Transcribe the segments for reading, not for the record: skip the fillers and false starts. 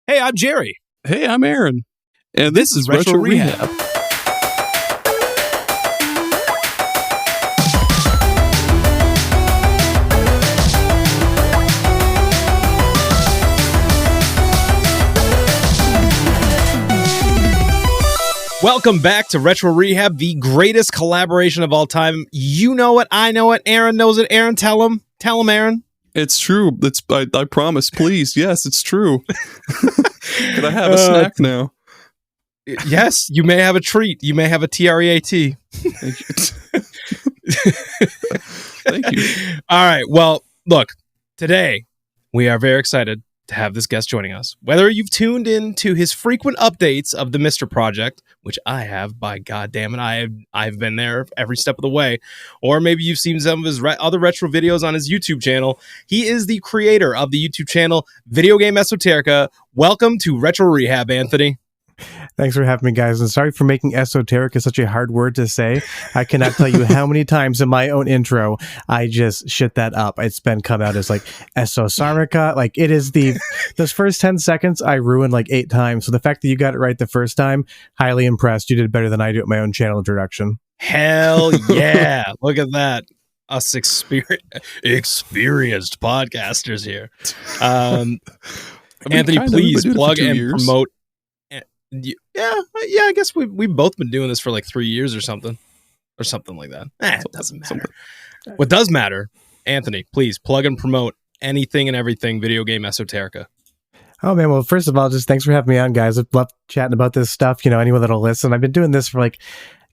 Hey, I'm Jerry. Hey, I'm Aaron. And this is Retro Rehab. Welcome back to Retro Rehab, the greatest collaboration of all time. You know it, I know it, Aaron knows it. Aaron, tell him. Tell him, Aaron. It's true. I promise. Please. Yes, it's true. Can I have a snack now? Yes, you may have a treat. You may have a TREAT. Thank you. Thank you. All right. Well, look, today we are very excited to have this guest joining us. Whether you've tuned in to his frequent updates of the Mr. Project, which I have, by God damn it, I've been there every step of the way, or maybe you've seen some of his other retro videos on his YouTube channel. He is the creator of the YouTube channel Video Game Esoterica. Welcome to Retro Rehab, Anthony. Thanks for having me, guys, and sorry for making esoterica such a hard word to say. I cannot tell you how many times in my own intro I just shit that up. It's been come out as like Esosarica. Like, it is those first 10 seconds I ruined like 8 times. So the fact that you got it right the first time, highly impressed. You did better than I do at my own channel introduction. Hell yeah. Look at that. Us experienced podcasters here. Anthony, please plug and promote. Yeah, I guess we've both been doing this for like 3 years or something like that. It doesn't matter. What does matter, Anthony, please plug and promote anything and everything Video Game Esoterica. Oh, man. Well, first of all, just thanks for having me on, guys. I've loved chatting about this stuff. You know, anyone that'll listen. I've been doing this for like,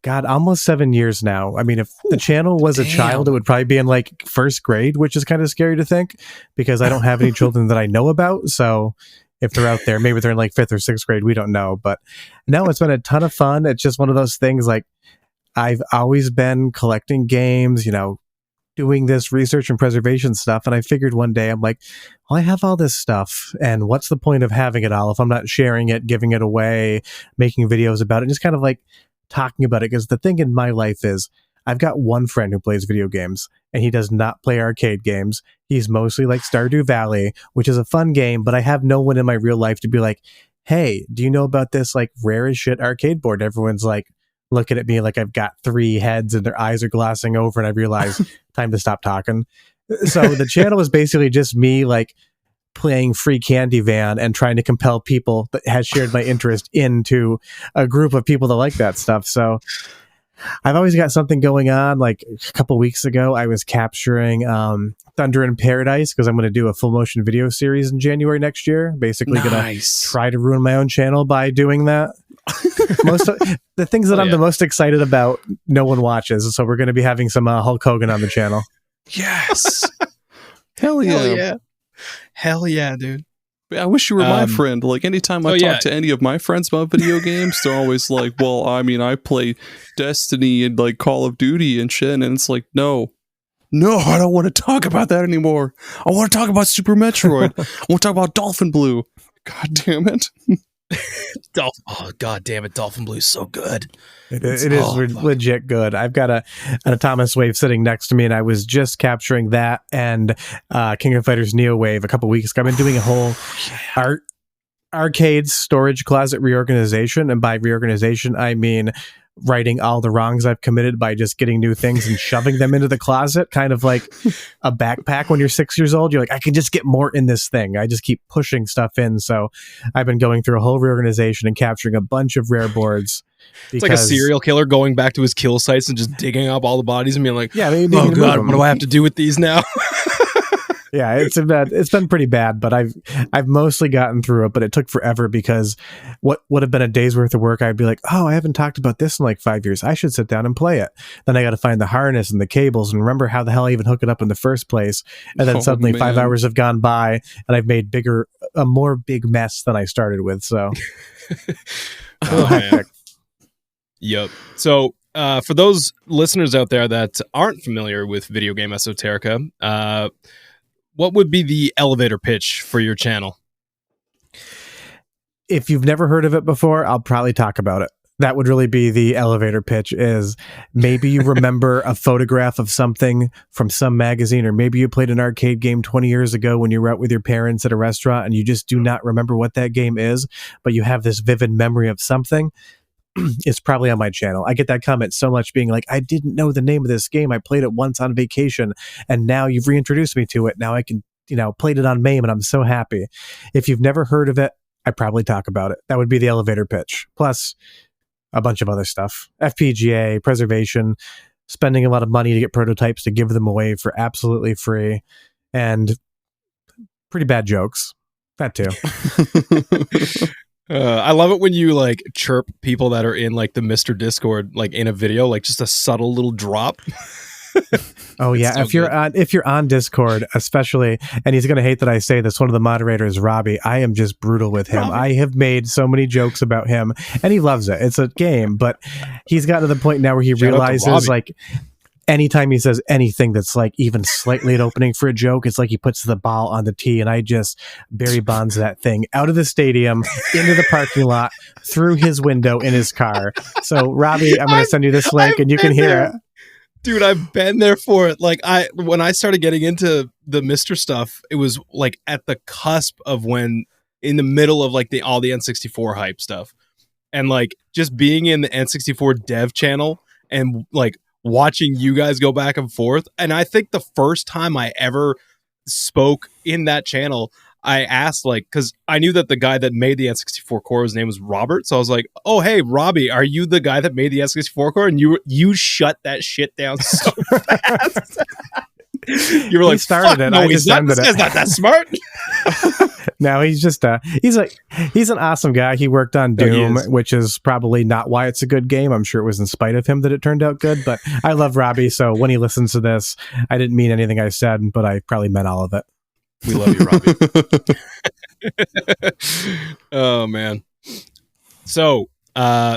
God, almost 7 years now. I mean, if the channel was a child, it would probably be in like first grade, which is kind of scary to think because I don't have any children that I know about. So if they're out there, maybe they're in like 5th or 6th grade, we don't know. But no, it's been a ton of fun. It's just one of those things, like, I've always been collecting games, you know, doing this research and preservation stuff. And I figured one day, I'm like, well, I have all this stuff, and what's the point of having it all if I'm not sharing it, giving it away, making videos about it, and just kind of like talking about it? Because the thing in my life is, I've got one friend who plays video games, and he does not play arcade games. He's mostly like Stardew Valley, which is a fun game, but I have no one in my real life to be like, hey, do you know about this like rare as shit arcade board? Everyone's like looking at me like I've got 3 heads and their eyes are glossing over, and I realize time to stop talking. So the channel is basically just me like playing free candy van and trying to compel people that has shared my interest into a group of people that like that stuff. So I've always got something going on. Like a couple weeks ago, I was capturing Thunder in Paradise because I'm going to do a full motion video series in January next year. Basically, going to try to ruin my own channel by doing that. The things that I'm the most excited about, no one watches. So we're going to be having some Hulk Hogan on the channel. Yes. Hell yeah. Hell yeah. Hell yeah, dude. I wish you were my friend. Like, anytime I talk to any of my friends about video games, they're always like, well, I mean, I play Destiny and like Call of Duty and shit. And it's like, no, I don't want to talk about that anymore. I want to talk about Super Metroid. I want to talk about Dolphin Blue. God damn it. Oh, God damn it. Dolphin Blue is so good. It is legit good. I've got an Atomic Wave sitting next to me, and I was just capturing that and King of Fighters Neo Wave a couple weeks ago. I've been doing a whole arcade storage closet reorganization, and by reorganization, I mean righting all the wrongs I've committed by just getting new things and shoving them into the closet, kind of like a backpack when you're 6 years old. You're like, I can just get more in this thing. I just keep pushing stuff in. So I've been going through a whole reorganization and capturing a bunch of rare boards. It's like a serial killer going back to his kill sites and just digging up all the bodies and being like, yeah, oh God, what do I have to do with these now? Yeah, it's been pretty bad, but I've mostly gotten through it, but it took forever because what would have been a day's worth of work, I'd be like, oh, I haven't talked about this in like 5 years. I should sit down and play it. Then I got to find the harness and the cables and remember how the hell I even hook it up in the first place. And then suddenly 5 hours have gone by and I've made a more big mess than I started with. So, man. Yep. So, for those listeners out there that aren't familiar with Video Game Esoterica, what would be the elevator pitch for your channel? If you've never heard of it before, I'll probably talk about it. That would really be the elevator pitch. Is maybe you remember a photograph of something from some magazine, or maybe you played an arcade game 20 years ago when you were out with your parents at a restaurant and you just do not remember what that game is, but you have this vivid memory of something. It's probably on my channel. I get that comment so much, being like, I didn't know the name of this game. I played it once on vacation and now you've reintroduced me to it. Now I can, played it on MAME and I'm so happy. If you've never heard of it, I probably talk about it. That would be the elevator pitch. Plus a bunch of other stuff. FPGA, preservation, spending a lot of money to get prototypes to give them away for absolutely free, and pretty bad jokes. That too. I love it when you like chirp people that are in like the Mr. Discord, like in a video, like just a subtle little drop. Oh yeah, so if you're on Discord, especially, and he's gonna hate that I say this, one of the moderators, Robbie, I am just brutal with him. Robbie. I have made so many jokes about him, and he loves it. It's a game, but he's gotten to the point now where he realizes, like, anytime he says anything that's like even slightly an opening for a joke, it's like he puts the ball on the tee, and I just Barry Bonds that thing out of the stadium, into the parking lot, through his window in his car. So Robbie, I'm gonna send you this link, and you can hear it. Dude, I've been there for it. Like when I started getting into the Mr. stuff, it was like at the cusp of when, in the middle of like all the N64 hype stuff, and like just being in the N64 dev channel and like watching you guys go back and forth. And I think the first time I ever spoke in that channel, I asked, like, because I knew that the guy that made the N64 core, his name was Robert. So I was like, oh, hey, Robbie, are you the guy that made the N64 core? And you shut that shit down so fast. You were like, started it. No, he's not. This guy's not that smart. No, he's just he's an awesome guy. He worked on Doom, which is probably not why it's a good game. I'm sure it was in spite of him that it turned out good. But I love Robbie, so when he listens to this, I didn't mean anything I said, but I probably meant all of it. We love you, Robbie. Oh, man. So,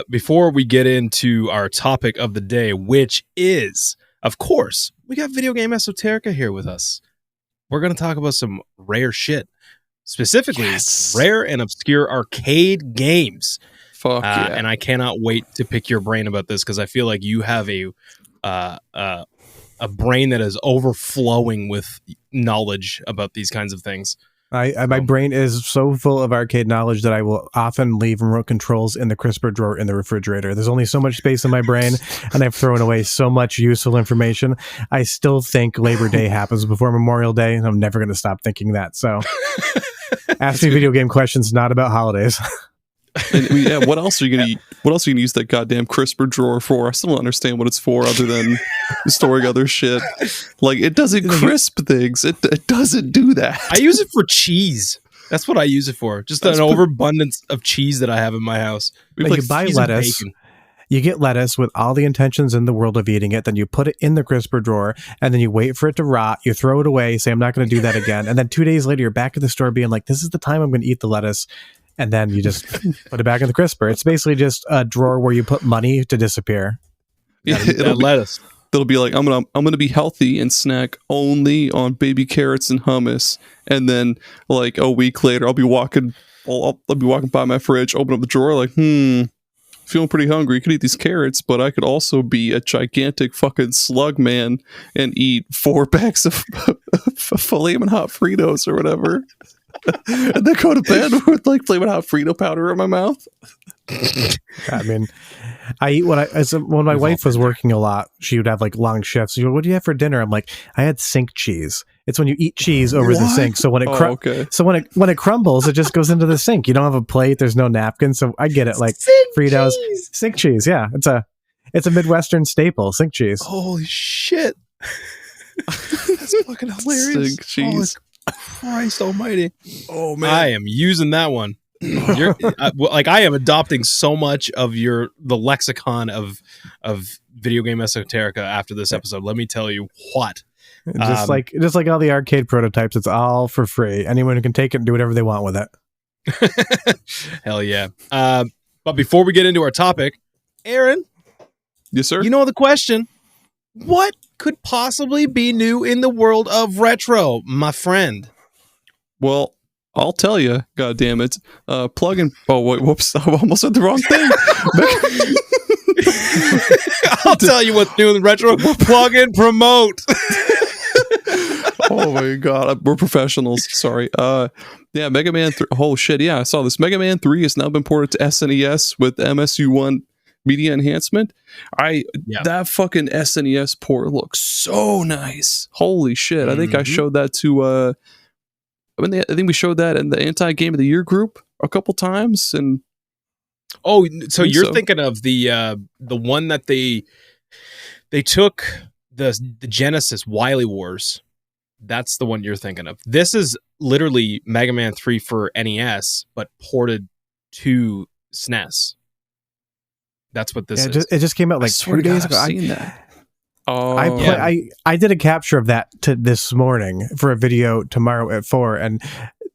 before we get into our topic of the day, which is, of course, we got Video Game Esoterica here with us. We're going to talk about some rare shit. Specifically, rare and obscure arcade games. Fuck yeah. And I cannot wait to pick your brain about this, because I feel like you have a brain that is overflowing with knowledge about these kinds of things. My brain is so full of arcade knowledge that I will often leave remote controls in the crisper drawer in the refrigerator. There's only so much space in my brain, and I've thrown away so much useful information. I still think Labor Day happens before Memorial Day, and I'm never going to stop thinking that. So ask me video game questions, not about holidays. And, yeah, what else are you gonna use that goddamn crisper drawer for? I still don't understand what it's for, other than storing other shit. Like, it doesn't crisp things. It doesn't do that. I use it for cheese. That's what I use it for. Just an overabundance of cheese that I have in my house. Like, you buy lettuce. You get lettuce with all the intentions in the world of eating it, then you put it in the crisper drawer, and then you wait for it to rot, you throw it away, say, I'm not going to do that again, and then 2 days later, you're back at the store being like, this is the time I'm going to eat the lettuce, and then you just put it back in the crisper. It's basically just a drawer where you put money to disappear. Yeah, lettuce. It'll be like, I'm gonna be healthy and snack only on baby carrots and hummus, and then like a week later, I'll be walking by my fridge, open up the drawer, like, feeling pretty hungry. Could eat these carrots, but I could also be a gigantic fucking slug man and eat 4 packs of Flamin' Hot Fritos or whatever. And then go to bed with like Flamin' Hot Frito powder in my mouth. I mean, I eat when my wife was working a lot, she would have like long shifts. She goes, what do you have for dinner? I'm like, I had sink cheese. It's when you eat cheese over the sink. So when it crumbles, it just goes into the sink. You don't have a plate. There's no napkin. So I get it. Like sink Fritos, cheese. Sink cheese. Yeah, it's a Midwestern staple. Sink cheese. Holy shit! That's fucking hilarious. Sink cheese. Christ almighty. Oh man, I am using that one. I am adopting so much of the lexicon of Video Game Esoterica after this episode. Let me tell you what. Just like all the arcade prototypes, it's all for free. Anyone can take it and do whatever they want with it. Hell yeah. But before we get into our topic, Aaron. Yes, sir. You know the question. What could possibly be new in the world of retro, my friend? Well, I'll tell you, God damn it. Plug and wait, whoops, I almost said the wrong thing. I'll tell you what's new in the retro. Plug and promote. Oh my god, we're professionals. Sorry. Yeah, Mega Man 3. Oh shit, yeah, I saw this. Mega Man 3 has now been ported to SNES with MSU1 media enhancement. That fucking SNES port looks so nice. Holy shit. I think I showed that to I think we showed that in the anti-game of the year group a couple times. And so you're thinking of the one that they took the Genesis Wily Wars. That's the one you're thinking of. This is literally Mega Man 3 for NES, but ported to SNES. That's what this is. It just came out like 2 days ago. I've seen that. I did a capture of that this morning for a video tomorrow at 4, and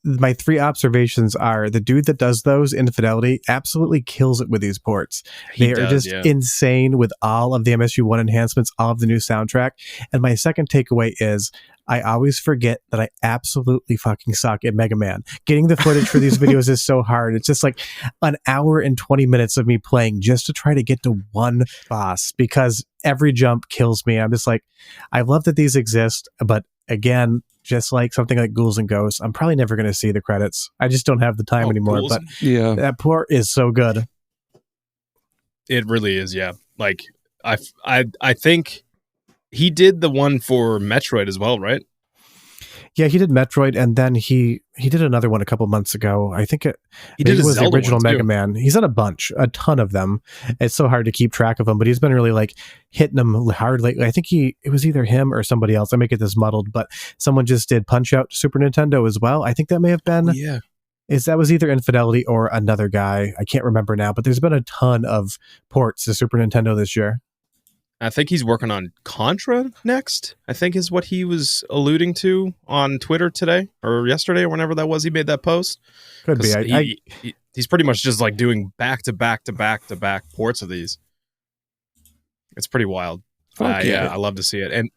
my 3 observations are: the dude that does those, Infidelity, absolutely kills it with these ports. They are just insane with all of the MSU1 enhancements, all of the new soundtrack. And my second takeaway is, I always forget that I absolutely fucking suck at Mega Man. Getting the footage for these videos is so hard. It's just like an hour and 20 minutes of me playing just to try to get to one boss, because every jump kills me. I'm just like, I love that these exist, but again, just like something like Ghouls and Ghosts, I'm probably never going to see the credits. I just don't have the time anymore. But that port is so good. It really is, yeah. Like I think he did the one for Metroid as well, right? Yeah, he did Metroid, and then he did another one a couple months ago. I think it was the original Mega Man. He's done a ton of them. It's so hard to keep track of them, but he's been really like hitting them hard lately. I think it was either him or somebody else. I may get this muddled, but someone just did Punch Out to Super Nintendo as well. I think that may have been. Yeah. That was either Infidelity or another guy. I can't remember now, but there's been a ton of ports to Super Nintendo this year. I think he's working on Contra next, I think is what he was alluding to on Twitter today or yesterday or whenever that was. He made that post. Could be. He's pretty much just like doing back to back ports of these. It's pretty wild. Yeah, I love to see it. And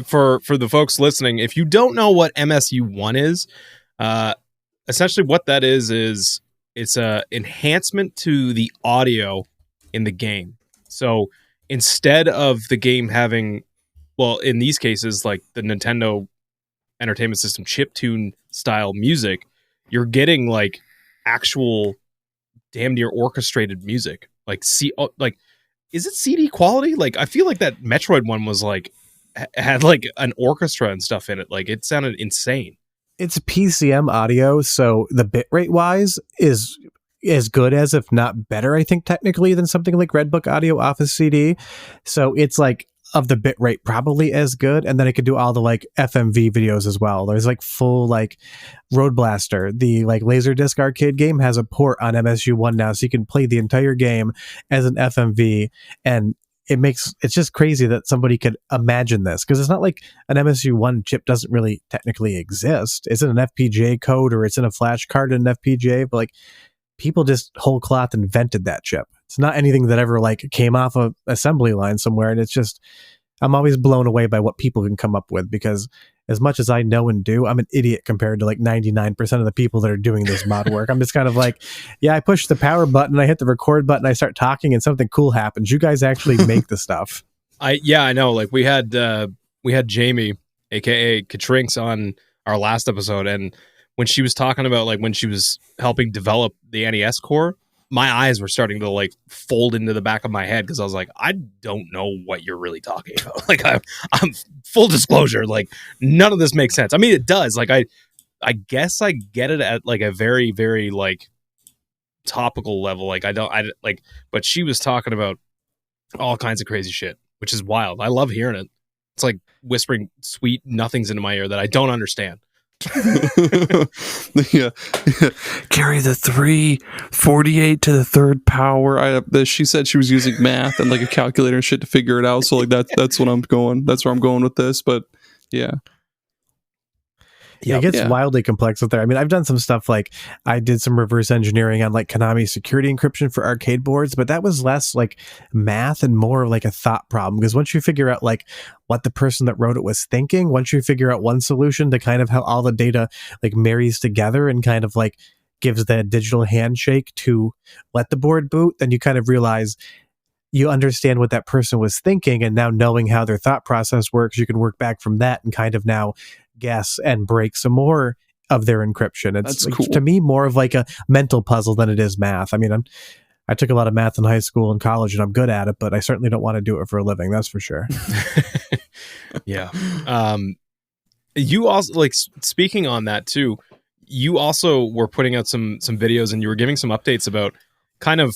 for the folks listening, if you don't know what MSU1 is, essentially what that is it's a enhancement to the audio in the game. So instead of the game having, well, in these cases, like the Nintendo Entertainment System chiptune style music, you're getting like actual damn near orchestrated music. Like, is it CD quality? Like, I feel like that Metroid one was like, had like an orchestra and stuff in it. Like, it sounded insane. It's PCM audio, so the bitrate wise is as good as, if not better, I think, technically, than something like Redbook audio off a CD. So it's like, of the bitrate, probably as good. And then it could do all the like FMV videos as well. There's like full like Road Blaster, the like Laserdisc arcade game, has a port on MSU1 now, so you can play the entire game as an FMV. And it's just crazy that somebody could imagine this, because it's not like an MSU1 chip doesn't really technically exist. It's in an FPGA code, or it's in a flash card in an FPGA, but like, people just whole cloth invented that chip. It's not anything that ever like came off a assembly line somewhere. And it's just, I'm always blown away by what people can come up with, because as much as I know and do, I'm an idiot compared to like 99% of the people that are doing this mod work. I'm just kind of like, yeah, I push the power button, I hit the record button, I start talking, and something cool happens. You guys actually make the stuff. I know. Like we had Jamie, aka Katrinks, on our last episode, and when she was talking about like when she was helping develop the NES core, my eyes were starting to like fold into the back of my head, because I was like, I don't know what you're really talking about. Like, I'm full disclosure, like none of this makes sense. I mean, it does. Like, I guess I get it at like a very, very like topical level. Like but she was talking about all kinds of crazy shit, which is wild. I love hearing it. It's like whispering sweet nothings into my ear that I don't understand. Yeah. Carry the 348 to the third power. She said she was using math and like a calculator and shit to figure it out. So like that's what I'm going. That's where I'm going with this. But yeah. It gets wildly complex out there. I mean, I've done some stuff like I did some reverse engineering on like Konami security encryption for arcade boards, but that was less like math and more like a thought problem. Because once you figure out like what the person that wrote it was thinking, once you figure out one solution to kind of how all the data like marries together and kind of like gives that digital handshake to let the board boot, then you kind of realize you understand what that person was thinking. And now knowing how their thought process works, you can work back from that and kind of now guess and break some more of their encryption. It's like, cool. To me, more of like a mental puzzle than it is math. I mean, I took a lot of math in high school and college and I'm good at it, but I certainly don't want to do it for a living. That's for sure. Yeah. You also, like, speaking on that too, you also were putting out some videos and you were giving some updates about kind of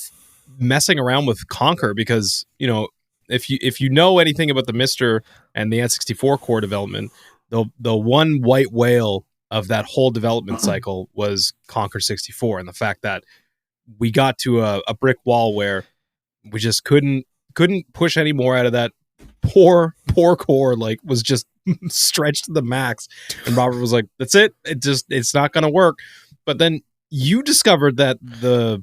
messing around with Conker, because, you know, if you know anything about the Mister and the N64 core development, the one white whale of that whole development cycle was Conker 64, and the fact that we got to a brick wall where we just couldn't push any more out of that poor core, like, was just stretched to the max. And Robert was like, that's it. It's not going to work. But then you discovered that the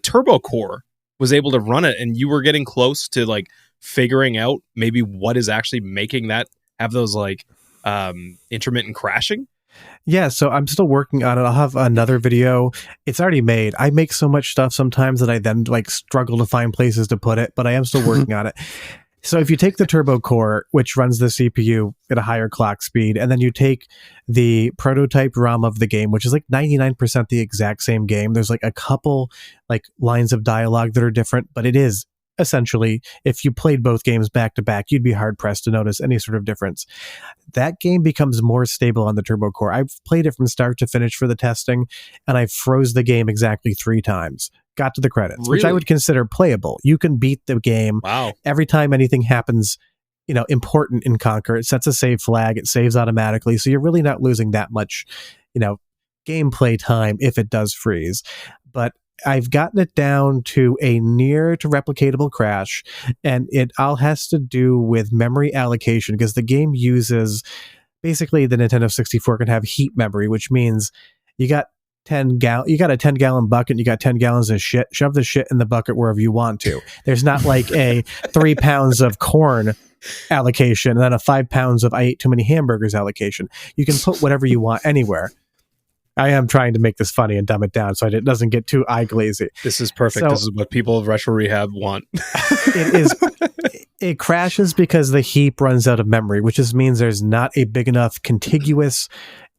turbo core was able to run it, and you were getting close to like figuring out maybe what is actually making that have those like intermittent crashing. Yeah, so I'm still working on it. I'll have another video. It's already made. I make so much stuff sometimes that I then like struggle to find places to put it, but I am still working on it. So if you take the turbo core, which runs the CPU at a higher clock speed, and then you take the prototype ROM of the game, which is like 99% the exact same game. There's like a couple like lines of dialogue that are different, but it is essentially, if you played both games back to back, you'd be hard pressed to notice any sort of difference. That game becomes more stable on the turbo core. I've played it from start to finish for the testing, and I froze the game exactly 3 times. Got to the credits, which I would consider playable. You can beat the game. Wow. Every time anything happens, you know, important in Conker, it sets a save flag, it saves automatically. So you're really not losing that much, you know, gameplay time if it does freeze. But I've gotten it down to a near to replicatable crash, and it all has to do with memory allocation, because the game uses, basically the Nintendo 64 can have heat memory, which means you got a 10-gallon bucket and you got 10 gallons of shit. Shove the shit in the bucket wherever you want to. There's not like a 3 pounds of corn allocation and then a 5 pounds of I ate too many hamburgers allocation. You can put whatever you want anywhere. I am trying to make this funny and dumb it down so it doesn't get too eye glazy. This is perfect. So, this is what people of Retro Rehab want. It crashes because the heap runs out of memory, which just means there's not a big enough contiguous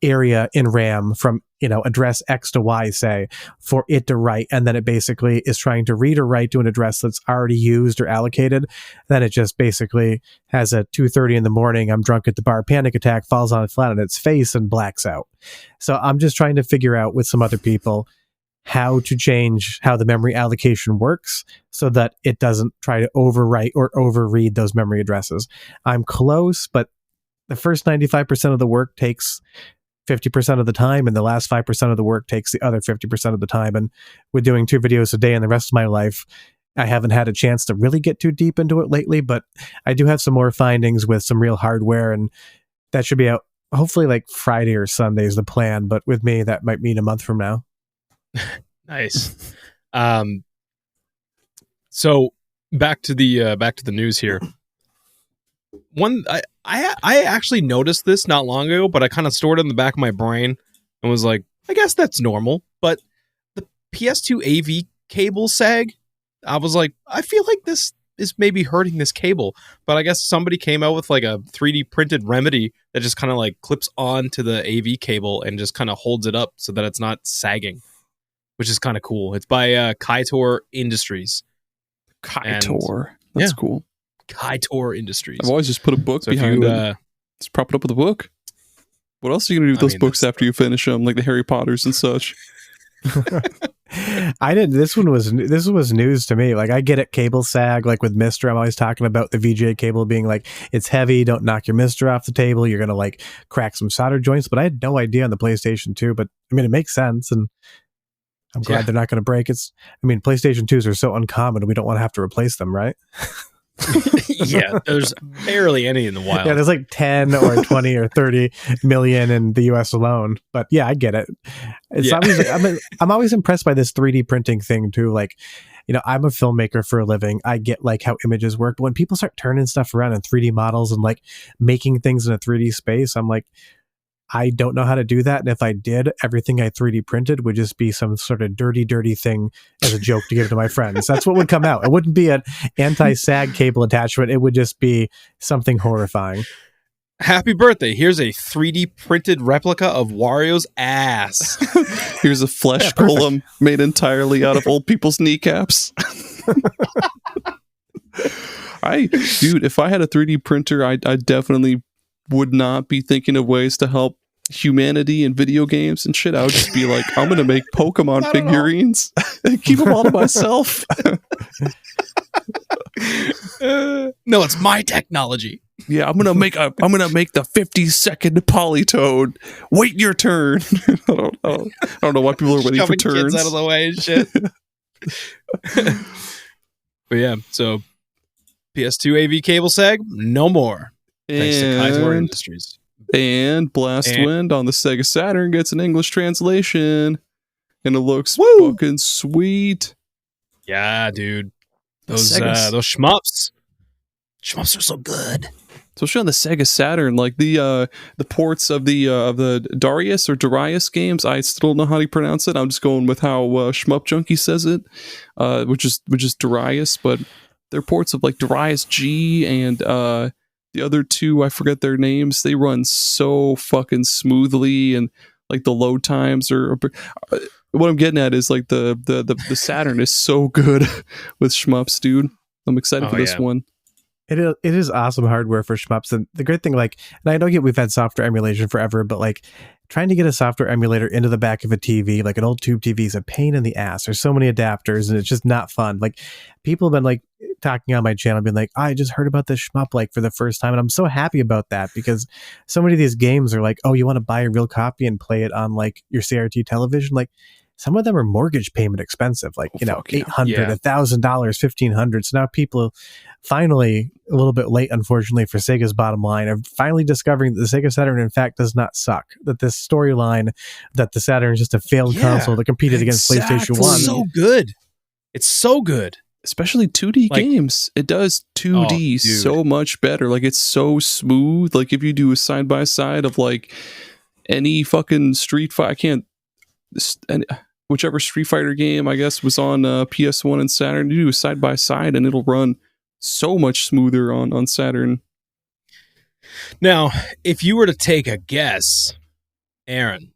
area in RAM from, you know, address X to Y, say, for it to write. And then it basically is trying to read or write to an address that's already used or allocated. Then it just basically has a 2:30 in the morning, I'm drunk at the bar panic attack, falls on it flat on its face and blacks out. So I'm just trying to figure out with some other people how to change how the memory allocation works so that it doesn't try to overwrite or overread those memory addresses. I'm close, but the first 95% of the work takes 50% of the time, and the last 5% of the work takes the other 50% of the time. And with doing 2 videos a day in the rest of my life, I haven't had a chance to really get too deep into it lately, but I do have some more findings with some real hardware, and that should be out hopefully like Friday or Sunday is the plan. But with me, that might mean a month from now. Nice. So back to the news here. I actually noticed this not long ago, but I kind of stored it in the back of my brain and was like, I guess that's normal. But the PS2 AV cable sag, I was like, I feel like this is maybe hurting this cable. But I guess somebody came out with like a 3D printed remedy that just kind of like clips onto the AV cable and just kind of holds it up so that it's not sagging, which is kind of cool. It's by Kaitor Industries. Kaitor. That's cool. Kaitor Industries. I've always just put a book behind it. Just prop it up with a book. What else are you going to do with those books after you finish them, like the Harry Potters and such? I didn't. This was news to me. Like, I get it, cable sag. Like with Mister, I'm always talking about the VGA cable being like, it's heavy. Don't knock your Mister off the table. You're gonna like crack some solder joints. But I had no idea on the PlayStation 2. But I mean, it makes sense, and I'm glad they're not going to break. PlayStation 2s are so uncommon. We don't want to have to replace them, right? Yeah, there's barely any in the wild. Yeah, there's like 10 or 20 or 30 million in the US alone. But yeah, I get it. It's always, I'm always impressed by this 3D printing thing too. Like, you know, I'm a filmmaker for a living. I get like how images work. But when people start turning stuff around in 3D models and like making things in a 3D space, I'm like, I don't know how to do that. And if I did, everything I 3D printed would just be some sort of dirty thing as a joke to give to my friends. That's what would come out. It wouldn't be an anti-sag cable attachment. It would just be something horrifying. Happy birthday. Here's a 3D printed replica of Wario's ass. Here's a flesh golem made entirely out of old people's kneecaps. Dude, if I had a 3D printer, I definitely would not be thinking of ways to help humanity in video games and shit. I would just be like, I'm gonna make Pokemon figurines and keep them all to myself. No, it's my technology. Yeah, I'm gonna make the 50-second Polytoad. Wait your turn. I don't know why people are waiting for turns. Kids out of the way and shit. But yeah, so PS2 AV cable sag, no more. Thanks to Kaitor Industries. And Blast Wind on the Sega Saturn gets an English translation. And it looks fucking sweet. Yeah, dude. Those shmups. Shmups are so good. Especially on the Sega Saturn, like the ports of the Darius or Darius games, I still don't know how to pronounce it. I'm just going with how Shmup Junkie says it, which is Darius, but they're ports of like Darius G and the other two, I forget their names. They run so fucking smoothly, and like the load times are. What I'm getting at is like the Saturn is so good with shmups, dude. I'm excited for this one. It is awesome hardware for shmups, and the great thing, like, and I know we've had software emulation forever, but like trying to get a software emulator into the back of a TV, like an old tube TV, is a pain in the ass. There's so many adapters, and it's just not fun. Like, people have been like talking on my channel, being like, I just heard about this shmup like for the first time, and I'm so happy about that, because so many of these games are like, oh, you want to buy a real copy and play it on like your CRT television, like. Some of them are mortgage payment expensive, like, $800, $1,000, $1,500. So now people finally, a little bit late, unfortunately, for Sega's bottom line, are finally discovering that the Sega Saturn, in fact, does not suck. That this storyline that the Saturn is just a failed console that competed against PlayStation 1. It's so good. It's so good. Especially 2D games. It does 2D so much better. Like, it's so smooth. Like, if you do a side-by-side of, like, any fucking Street Fighter, whichever Street Fighter game, I guess, was on PS1 and Saturn, you do a side by side and it'll run so much smoother on Saturn. Now, if you were to take a guess, Aaron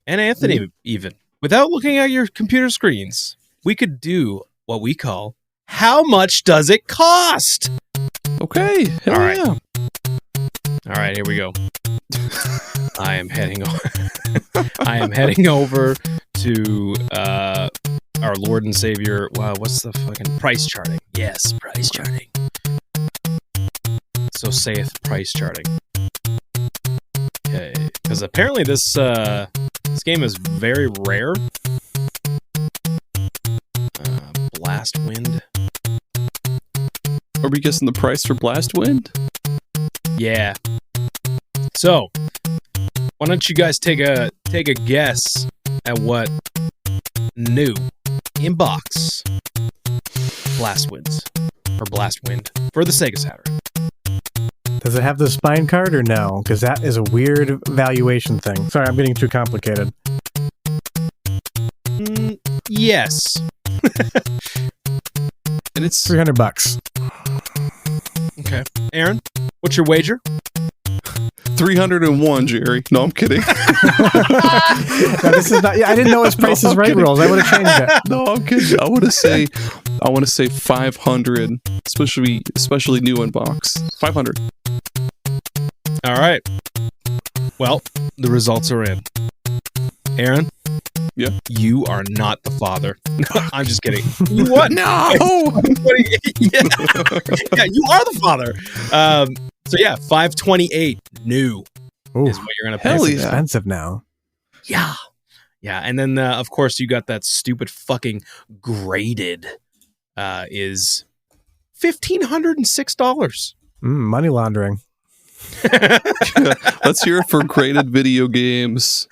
and Anthony, even without looking at your computer screens, we could do what we call how much does it cost? Okay. All right. Yeah. All right, here we go. I am heading over to our Lord and Savior. Wow, what's the fucking price charting? Yes, price charting. So saith price charting. Okay, because apparently this game is very rare. Blast Wind. Are we guessing the price for Blast Wind? Yeah. So, why don't you guys take a guess at what new in box Blast Wind for the Sega Saturn? Does it have the spine card or no? Because that is a weird valuation thing. Sorry, I'm getting too complicated. Yes. And it's $300. Okay. Aaron, what's your wager? 301, Jerry. No, I'm kidding. No, this is not. Yeah, I didn't know his Price is Right rules. I would have changed it. No, I'm kidding. I want to say 500, especially new in box. 500. All right. Well, the results are in. Aaron. Yeah. You are not the father. I'm just kidding. You what? No. Yeah, you are the father. So yeah, 528 new is what you're gonna pay. Hell yeah. Expensive now. Yeah. Yeah, and then of course you got that stupid fucking graded is $1,506. Money laundering. Yeah, let's hear it for graded video games.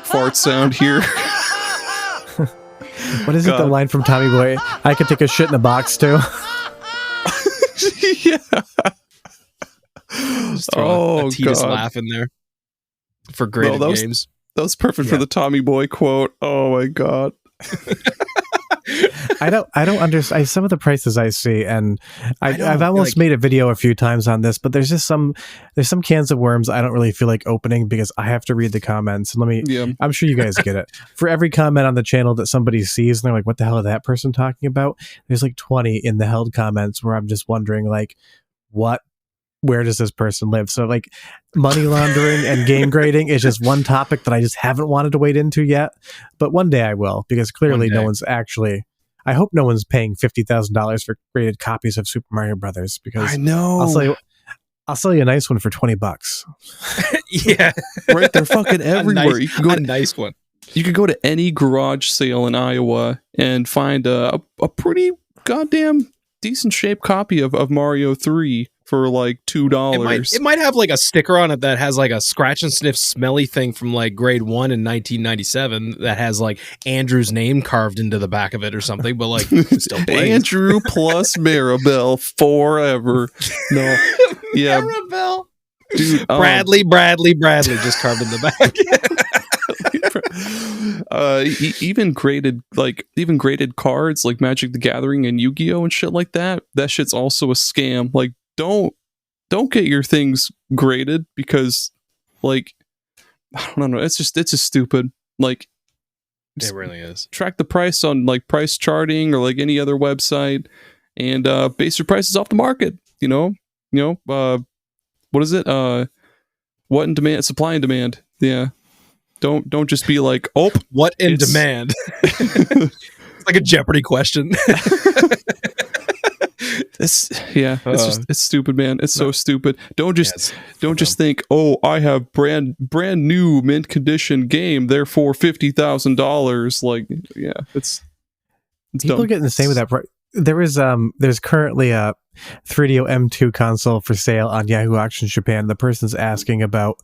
Fart sound here. What is it, the line from Tommy Boy? I could take a shit in a box too. Yeah. Just throw a Titus laugh in there for graded games. That was perfect for the Tommy Boy quote. Oh my god. I don't understand some of the prices I see, and I've almost made a video a few times on this, but there's some cans of worms I don't really feel like opening because I have to read the comments. And I'm sure you guys get it. For every comment on the channel that somebody sees and they're like, what the hell is that person talking about? There's like 20 in the held comments where I'm just wondering like, where does this person live? So like money laundering and game grading is just one topic that I just haven't wanted to wade into yet. But one day I will, because clearly no one's actually, I hope no one's paying $50,000 for graded copies of Super Mario Brothers, because I know I'll sell you a nice one for $20. Yeah. Right. They're fucking everywhere. You can go a nice one. You could go to any garage sale in Iowa and find a pretty goddamn decent shaped copy of Mario 3 for like $2. It might have like a sticker on it that has like a scratch and sniff smelly thing from like grade 1 in 1997 that has like Andrew's name carved into the back of it or something, but like still plays. Andrew plus Maribel forever. No. Yeah. Maribel. Dude, Bradley just carved in the back. Even graded cards like Magic the Gathering and Yu-Gi-Oh and shit like that. That shit's also a scam. Like, don't get your things graded, because like I don't know, it's just stupid. Like, it really is. Track the price on like price charting or like any other website, and base your prices off the market. What is it? What in demand? Supply and demand. Yeah. Don't just be like, oh, what in demand? It's like a Jeopardy question. It's stupid, man. It's so stupid. Don't just think, oh, I have brand new mint condition game, therefore $50,000. Like, yeah, it's people dumb. are getting the same with that. There's currently a 3DO M2 console for sale on Yahoo Auctions Japan. The person's asking about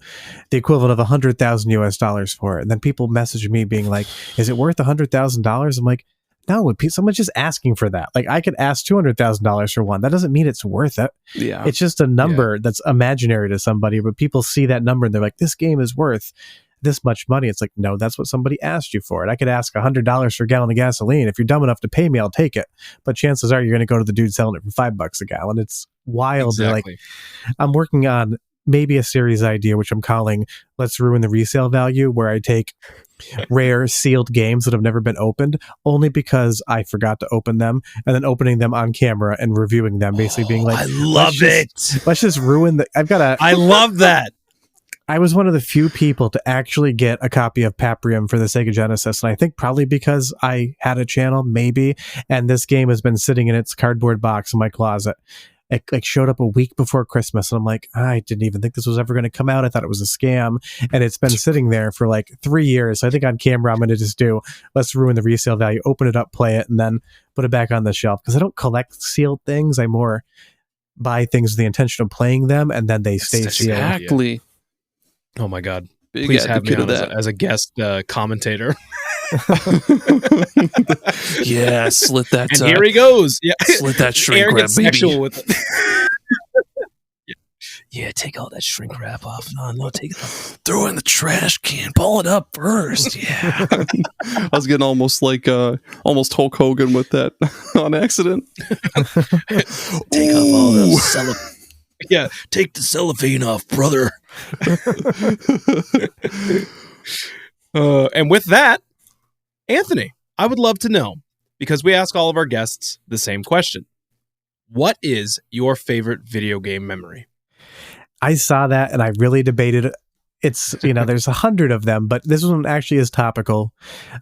the equivalent of $100,000 for it, and then people message me being like, "Is it worth $100,000?" I'm like, no, someone's just asking for that. Like, I could ask $200,000 for one. That doesn't mean it's worth it. Yeah, it's just a number that's imaginary to somebody. But people see that number and they're like, "This game is worth this much money." It's like, no, that's what somebody asked you for it. I could ask $100 for a gallon of gasoline. If you're dumb enough to pay me, I'll take it. But chances are you're going to go to the dude selling it for $5 a gallon. It's wild. Exactly. Like, I'm working on maybe a series idea, which I'm calling "Let's Ruin the Resale Value," where I take rare sealed games that have never been opened only because I forgot to open them, and then opening them on camera and reviewing them, basically being like, I love it. Let's just ruin the. I love that. I was one of the few people to actually get a copy of Paprium for the Sega Genesis, and I think probably because I had a channel, maybe, and this game has been sitting in its cardboard box in my closet. It like showed up a week before Christmas, and I'm like, I didn't even think this was ever going to come out. I thought it was a scam, and it's been sitting there for like 3 years. So I think on camera, I'm going to just do "Let's Ruin the Resale Value," open it up, play it, and then put it back on the shelf, because I don't collect sealed things. I more buy things with the intention of playing them, and then they stay sealed. Exactly. Oh my God. Big Please have me on that. as a guest commentator. Yeah, slit that. And here he goes. Yeah, slit that shrink wrap, baby. With it. Yeah, take all that shrink wrap off. No, take it. Throw it in the trash can. Pull it up first. Yeah. I was getting almost like almost Hulk Hogan with that on accident. Take off all the cellophane. Yeah, take the cellophane off, brother. And with that, Anthony, I would love to know, because we ask all of our guests the same question. What is your favorite video game memory? I saw that and I really debated it. It's, there's 100 of them, but this one actually is topical.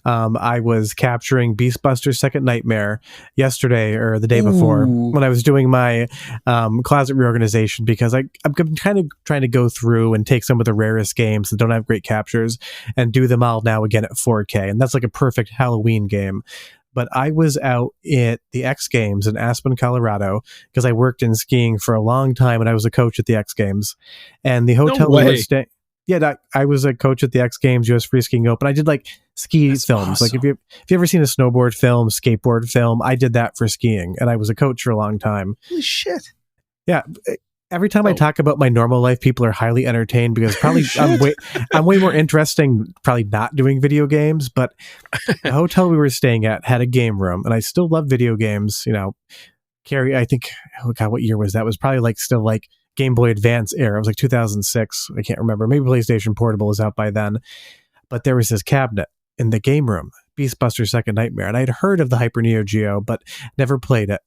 I was capturing Beastbuster's Second Nightmare yesterday or the day before when I was doing my closet reorganization, because I'm kind of trying to go through and take some of the rarest games that don't have great captures and do them all now again at 4K. And that's like a perfect Halloween game. but I was out at the X Games in Aspen, Colorado, because I worked in skiing for a long time and I was a coach at the X Games. And the hotel we were staying, I was a coach at the X Games, US Free Skiing Open. I did like ski films. Awesome. Like if you ever seen a snowboard film, skateboard film, I did that for skiing, and I was a coach for a long time. Holy shit. Yeah. Every time I talk about my normal life, people are highly entertained because probably I'm way more interesting probably not doing video games, but the hotel we were staying at had a game room, and I still love video games. You know, Carrie, I think, oh God, what year was that? It was probably like still like Game Boy Advance era. It was like 2006. I can't remember. Maybe PlayStation Portable was out by then. But there was this cabinet in the game room, Beastbuster Second Nightmare, and I'd heard of the Hyper Neo Geo, but never played it.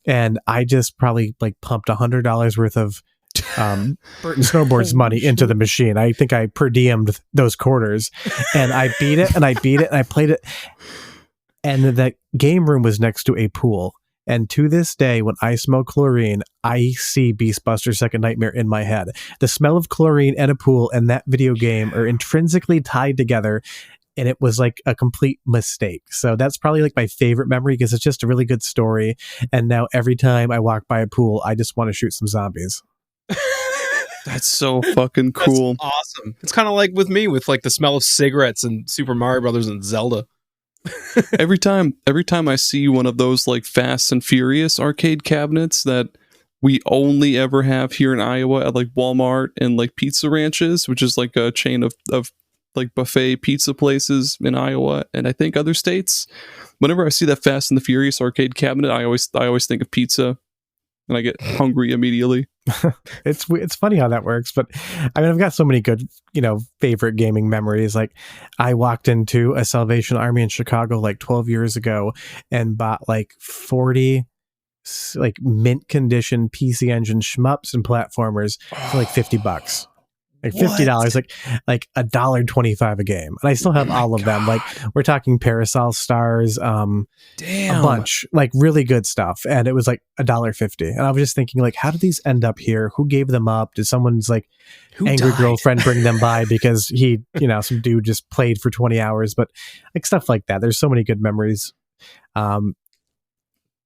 And I just probably like pumped $100 worth of Burton Snowboard's money into the machine. I think I per diemed those quarters, and I beat it and I played it. And that game room was next to a pool. And to this day, when I smell chlorine, I see Beastbuster Second Nightmare in my head. The smell of chlorine and a pool and that video game are intrinsically tied together. And it was like a complete mistake. So that's probably like my favorite memory because it's just a really good story. And now every time I walk by a pool, I just want to shoot some zombies. That's so fucking cool. That's awesome. It's kind of like with me with like the smell of cigarettes and Super Mario Brothers and Zelda. every time I see one of those like Fast and Furious arcade cabinets that we only ever have here in Iowa at like Walmart and like Pizza Ranches, which is like a chain of like buffet pizza places in Iowa and I think other states. Whenever I see that Fast and the Furious arcade cabinet, I always think of pizza, and I get hungry immediately. It's funny how that works, but I mean, I've got so many good, favorite gaming memories. Like I walked into a Salvation Army in Chicago like 12 years ago and bought like 40 like mint condition PC Engine shmups and platformers for like $50. Like $50, like $1.25 a game, and I still have all of them. Like we're talking Parasol Stars, a bunch, like really good stuff, and it was like $1.50. And I was just thinking, like, how did these end up here? Who gave them up? Did someone's like angry girlfriend bring them by because he, some dude just played for 20 hours? But like stuff like that. There's so many good memories.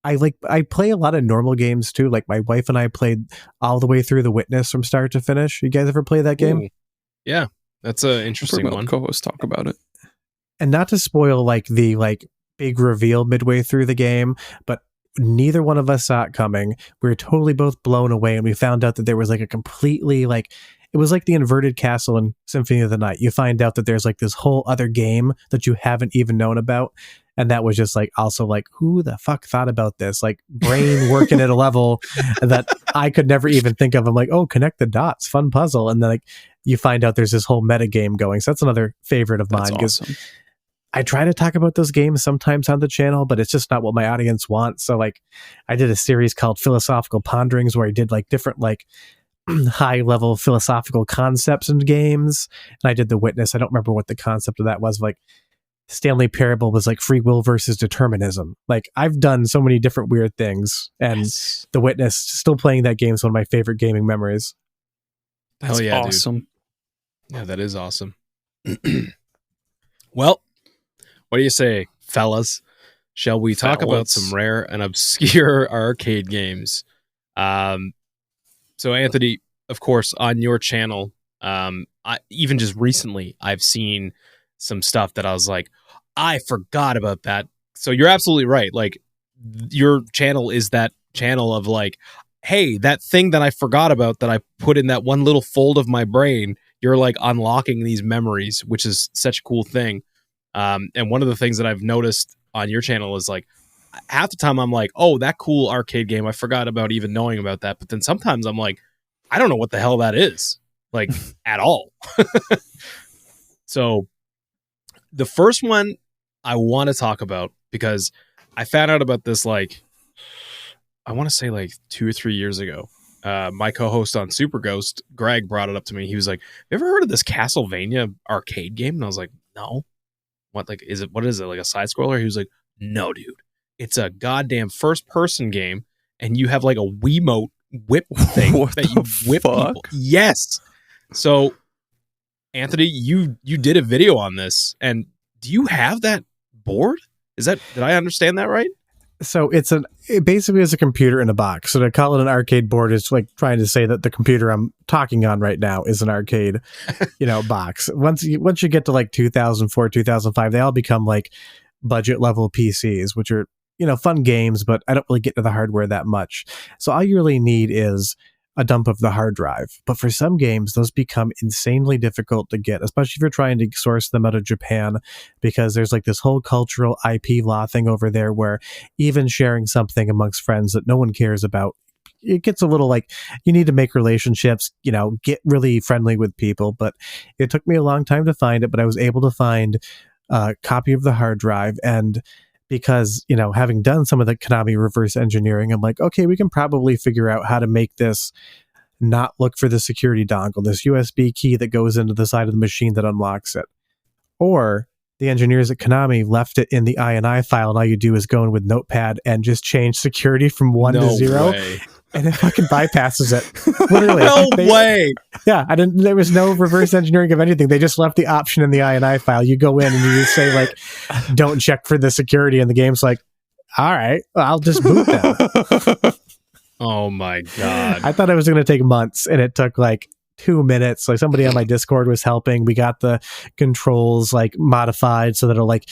I play a lot of normal games too. Like my wife and I played all the way through The Witness from start to finish. You guys ever play that game? Ooh. Yeah, that's an interesting one. Co-hosts talk about it. And not to spoil like the like big reveal midway through the game, but neither one of us saw it coming. We were totally both blown away, and we found out that there was like a completely like it was like the inverted castle in Symphony of the Night. You find out that there's like this whole other game that you haven't even known about. And that was just like, also like, who the fuck thought about this? Like brain working at a level that I could never even think of. I'm like, oh, connect the dots, fun puzzle. And then like you find out there's this whole meta game going. So that's another favorite of mine. Because awesome. I try to talk about those games sometimes on the channel, but it's just not what my audience wants. So like I did a series called Philosophical Ponderings where I did like different like high level philosophical concepts in games. And I did The Witness. I don't remember what the concept of that was. Like Stanley Parable was like free will versus determinism. Like I've done so many different weird things, and The Witness, still playing that game is one of my favorite gaming memories. That's awesome. Dude. Yeah, that is awesome. Well, what do you say, fellas? Shall we talk about some rare and obscure arcade games? So Anthony, of course, on your channel, even just recently, I've seen some stuff that I was like, I forgot about that. So you're absolutely right. Like your channel is that channel of like, hey, that thing that I forgot about that I put in that one little fold of my brain, you're like unlocking these memories, which is such a cool thing. And one of the things that I've noticed on your channel is like, half the time I'm like, oh, that cool arcade game, I forgot about even knowing about that. But then sometimes I'm like, I don't know what the hell that is, like at all. So the first one I want to talk about, because I found out about this like, I want to say like 2 or 3 years ago. My co-host on Super Ghost, Greg, brought it up to me. He was like, "Have you ever heard of this Castlevania arcade game?" And I was like, "No." What is it? Like a side scroller? He was like, "No, dude. It's a goddamn first person game, and you have like a Wiimote whip thing that you whip people." Yes. So Anthony, you did a video on this, and do you have that board? Did I understand that right? So it basically is a computer in a box. So to call it an arcade board is like trying to say that the computer I'm talking on right now is an arcade, box. Once you get to like 2004, 2005, they all become like budget level PCs, which are, fun games, but I don't really get to the hardware that much. So all you really need is a dump of the hard drive. But for some games, those become insanely difficult to get, especially if you're trying to source them out of Japan, because there's like this whole cultural IP law thing over there where even sharing something amongst friends that no one cares about, it gets a little like you need to make relationships, get really friendly with people. But it took me a long time to find it, but I was able to find a copy of the hard drive. And because, having done some of the Konami reverse engineering, I'm like, okay, we can probably figure out how to make this not look for the security dongle, this USB key that goes into the side of the machine that unlocks it. Or the engineers at Konami left it in the INI file, and all you do is go in with Notepad and just change security from 1 to 0. Way. And it fucking bypasses it. Literally. No way. Yeah, there was no reverse engineering of anything. They just left the option in the INI file. You go in and you just say like, don't check for the security, and the game's like, all right, I'll just boot them. Oh my God. I thought it was going to take months, and it took like 2 minutes. Like somebody on my Discord was helping. We got the controls like modified so that it'll like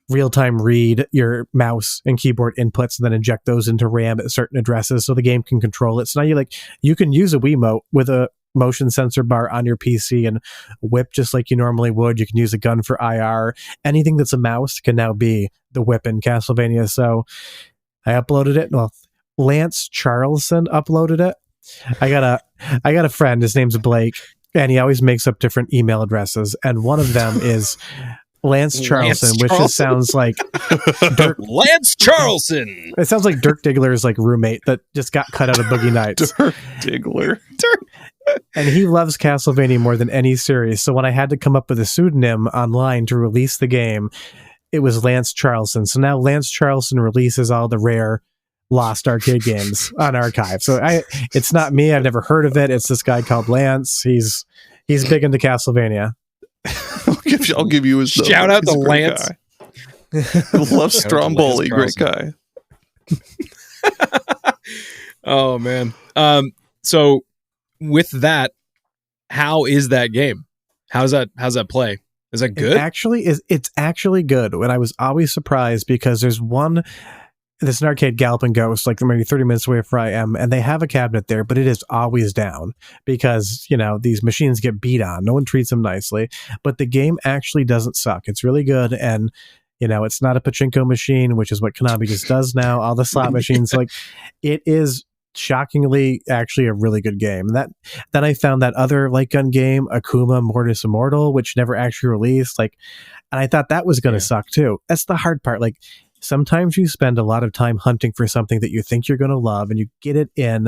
real-time read your mouse and keyboard inputs and then inject those into RAM at certain addresses so the game can control it. So now you can use a Wiimote with a motion sensor bar on your PC and whip just like you normally would. You can use a gun for IR. Anything that's a mouse can now be the whip in Castlevania. So I uploaded it. Well, Lance Charleson uploaded it. I got a friend, his name's Blake, and he always makes up different email addresses, and one of them is Lance Charleson, which just sounds like Dirk. Lance Charleson. It sounds like Dirk Diggler's like roommate that just got cut out of Boogie Nights. Dirk Diggler. And he loves Castlevania more than any series. So when I had to come up with a pseudonym online to release the game, it was Lance Charleson. So now Lance Charleson releases all the rare lost arcade games on archive. So it's not me. I've never heard of it. It's this guy called Lance. He's big into Castlevania. I'll give you his shout out to Lance. Love Stromboli, great guy. Oh man. So with that, how is that game? How's that play? Is that good? It's actually good. And I was always surprised because there's this an arcade Galloping Ghost, like maybe 30 minutes away from where I am, and they have a cabinet there, but it is always down because, these machines get beat on. No one treats them nicely, but the game actually doesn't suck. It's really good. And, it's not a pachinko machine, which is what Konami just does now. All the slot machines, like it is shockingly actually a really good game. Then I found that other light gun game, Akuma Mortis Immortal, which never actually released, and I thought that was going to suck too. That's the hard part. Like, sometimes you spend a lot of time hunting for something that you think you're going to love and you get it in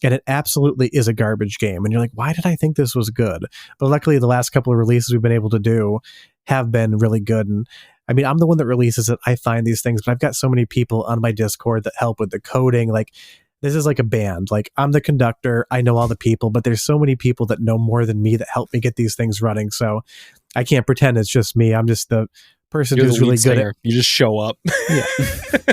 and it absolutely is a garbage game. And you're like, why did I think this was good? But luckily the last couple of releases we've been able to do have been really good. And I mean, I'm the one that releases it. I find these things, but I've got so many people on my Discord that help with the coding. Like this is like a band. Like I'm the conductor. I know all the people, but there's so many people that know more than me that help me get these things running. So I can't pretend it's just me. I'm just the person who's really good at you just show up. Yeah.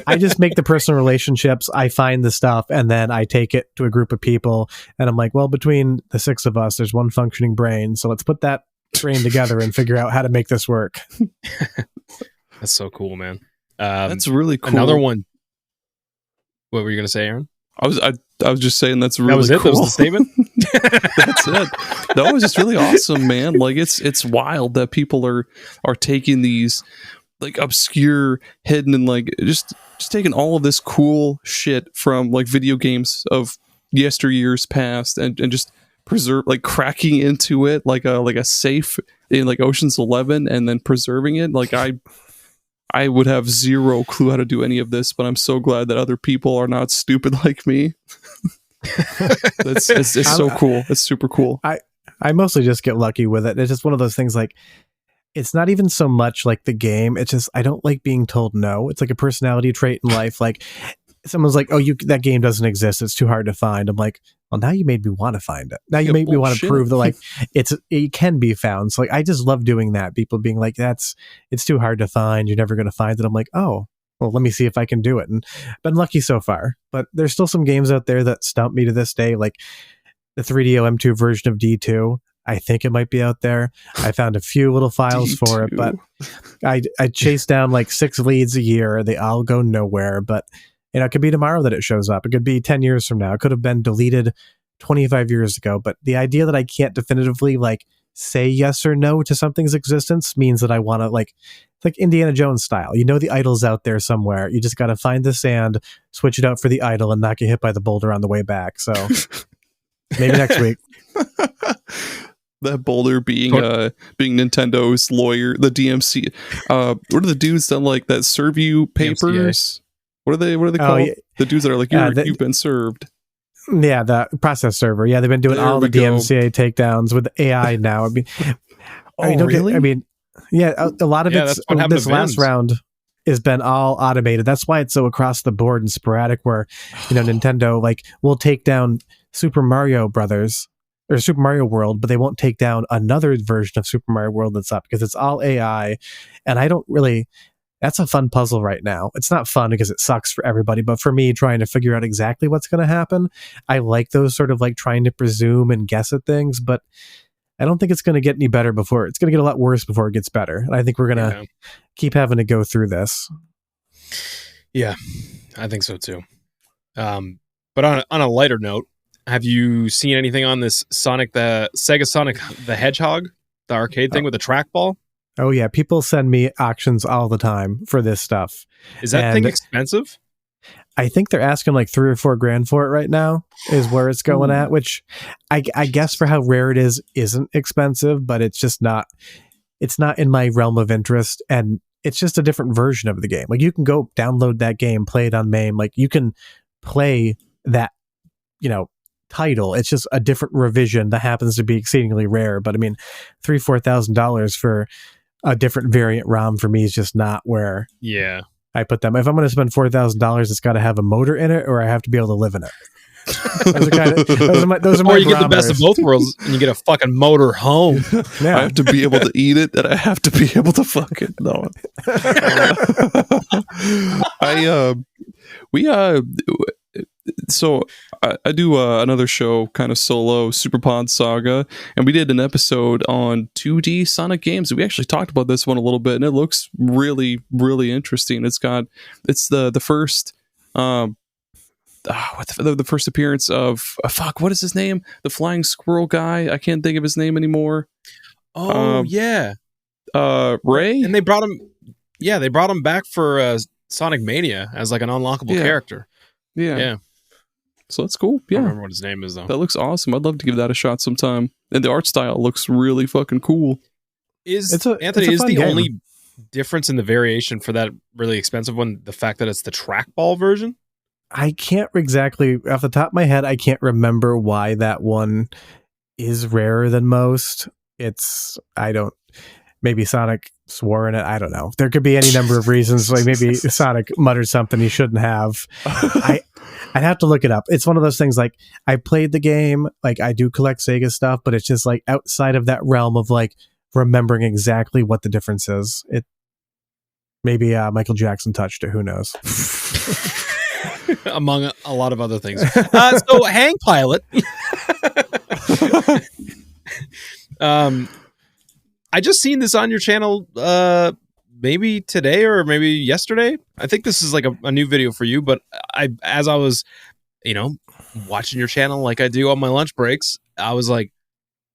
I just make the personal relationships. I find the stuff and then I take it to a group of people and I'm like, well, between the 6 of us, there's one functioning brain. So let's put that brain together and figure out how to make this work. That's so cool, man. That's really cool. Another one. What were you going to say, Aaron? I was just saying that's really cool. That was the statement? That's it. That was just really awesome, man. Like it's wild that people are taking these like obscure, hidden, and like just taking all of this cool shit from like video games of yesteryears past and just cracking into it like a safe in like Ocean's 11 and then preserving it. Like I would have zero clue how to do any of this, but I'm so glad that other people are not stupid like me. It's so cool. It's super cool. I mostly just get lucky with it. It's just one of those things like, it's not even so much like the game. It's just, I don't like being told no. It's like a personality trait in life. Like someone's like, oh, that game doesn't exist. It's too hard to find. I'm like, well, now you made me want to find it. Now you made me want to prove that like it can be found. So like, I just love doing that. People being like, it's too hard to find. You're never going to find it. I'm like, oh, well, let me see if I can do it. And been lucky so far. But there's still some games out there that stump me to this day, like the 3DO M2 version of D2. I think it might be out there. I found a few little files D2. For it, but I chase down like 6 leads a year. They all go nowhere. But it could be tomorrow that it shows up. It could be 10 years from now. It could have been deleted 25 years ago. But the idea that I can't definitively like say yes or no to something's existence means that I want to like Indiana Jones style. The idol's out there somewhere. You just got to find the sand, switch it out for the idol, and not get hit by the boulder on the way back. So maybe next week. That boulder being Nintendo's lawyer, the DMC. What are the dudes that like that serve you papers? DMCA. What are they called? Yeah. The dudes that are like you've been served. Yeah, the process server. Yeah, they've been doing all the DMCA takedowns with AI now. I mean, really? Yeah, a lot of it's this last round has been all automated. That's why it's so across the board and sporadic. Where Nintendo like will take down Super Mario Brothers or Super Mario World, but they won't take down another version of Super Mario World that's up because it's all AI. And I don't really. That's a fun puzzle right now. It's not fun because it sucks for everybody, but for me, trying to figure out exactly what's going to happen, I like those sort of like trying to presume and guess at things, but I don't think it's going to get any better before. It's going to get a lot worse before it gets better. And I think we're going to keep having to go through this. Yeah, I think so too. But on a lighter note, have you seen anything on this SegaSonic the Hedgehog, the arcade thing with the trackball? Oh, yeah. People send me auctions all the time for this stuff. Is that thing expensive? I think they're asking like $3 or $4 grand for it right now is where it's going at, which I guess for how rare it is, isn't expensive, but it's just not, it's not in my realm of interest. And it's just a different version of the game. Like you can go download that game, play it on MAME. Like you can play that, title. It's just a different revision that happens to be exceedingly rare. But I mean, $3,000-$4,000 for a different variant ROM for me is just not where I put them. If I'm going to spend $4,000, it's got to have a motor in it, or I have to be able to live in it. Those are my or you get the best of both worlds and you get a fucking motor home. Yeah. I have to be able to eat it, and I have to be able to fuck it. No. So I do another show kind of solo, Superpodsaga, and we did an episode on 2D Sonic games. We actually talked about this one a little bit, and it looks really, really interesting. It's the first the first appearance of what is his name? The flying squirrel guy. I can't think of his name anymore. Ray, and they brought him. Yeah, they brought him back for Sonic Mania as like an unlockable character. Yeah. So that's cool. Yeah. I don't remember what his name is, though. That looks awesome. I'd love to give that a shot sometime. And the art style looks really fucking cool. Anthony, is the game. Only difference in the variation for that really expensive one the fact that it's the trackball version? I can't exactly, off the top of my head, I can't remember why that one is rarer than most. Maybe Sonic swore in it. I don't know. There could be any number of reasons. Like maybe Sonic muttered something he shouldn't have. I'd have to look it up. It's one of those things like I played the game, like I do collect Sega stuff, but it's just like outside of that realm of like remembering exactly what the difference is. Maybe Michael Jackson touched it. Who knows? Among a lot of other things. So Hang Pilot. I just seen this on your channel maybe today or maybe yesterday. I think this is like a new video for you, but as I was, watching your channel like I do on my lunch breaks, I was like,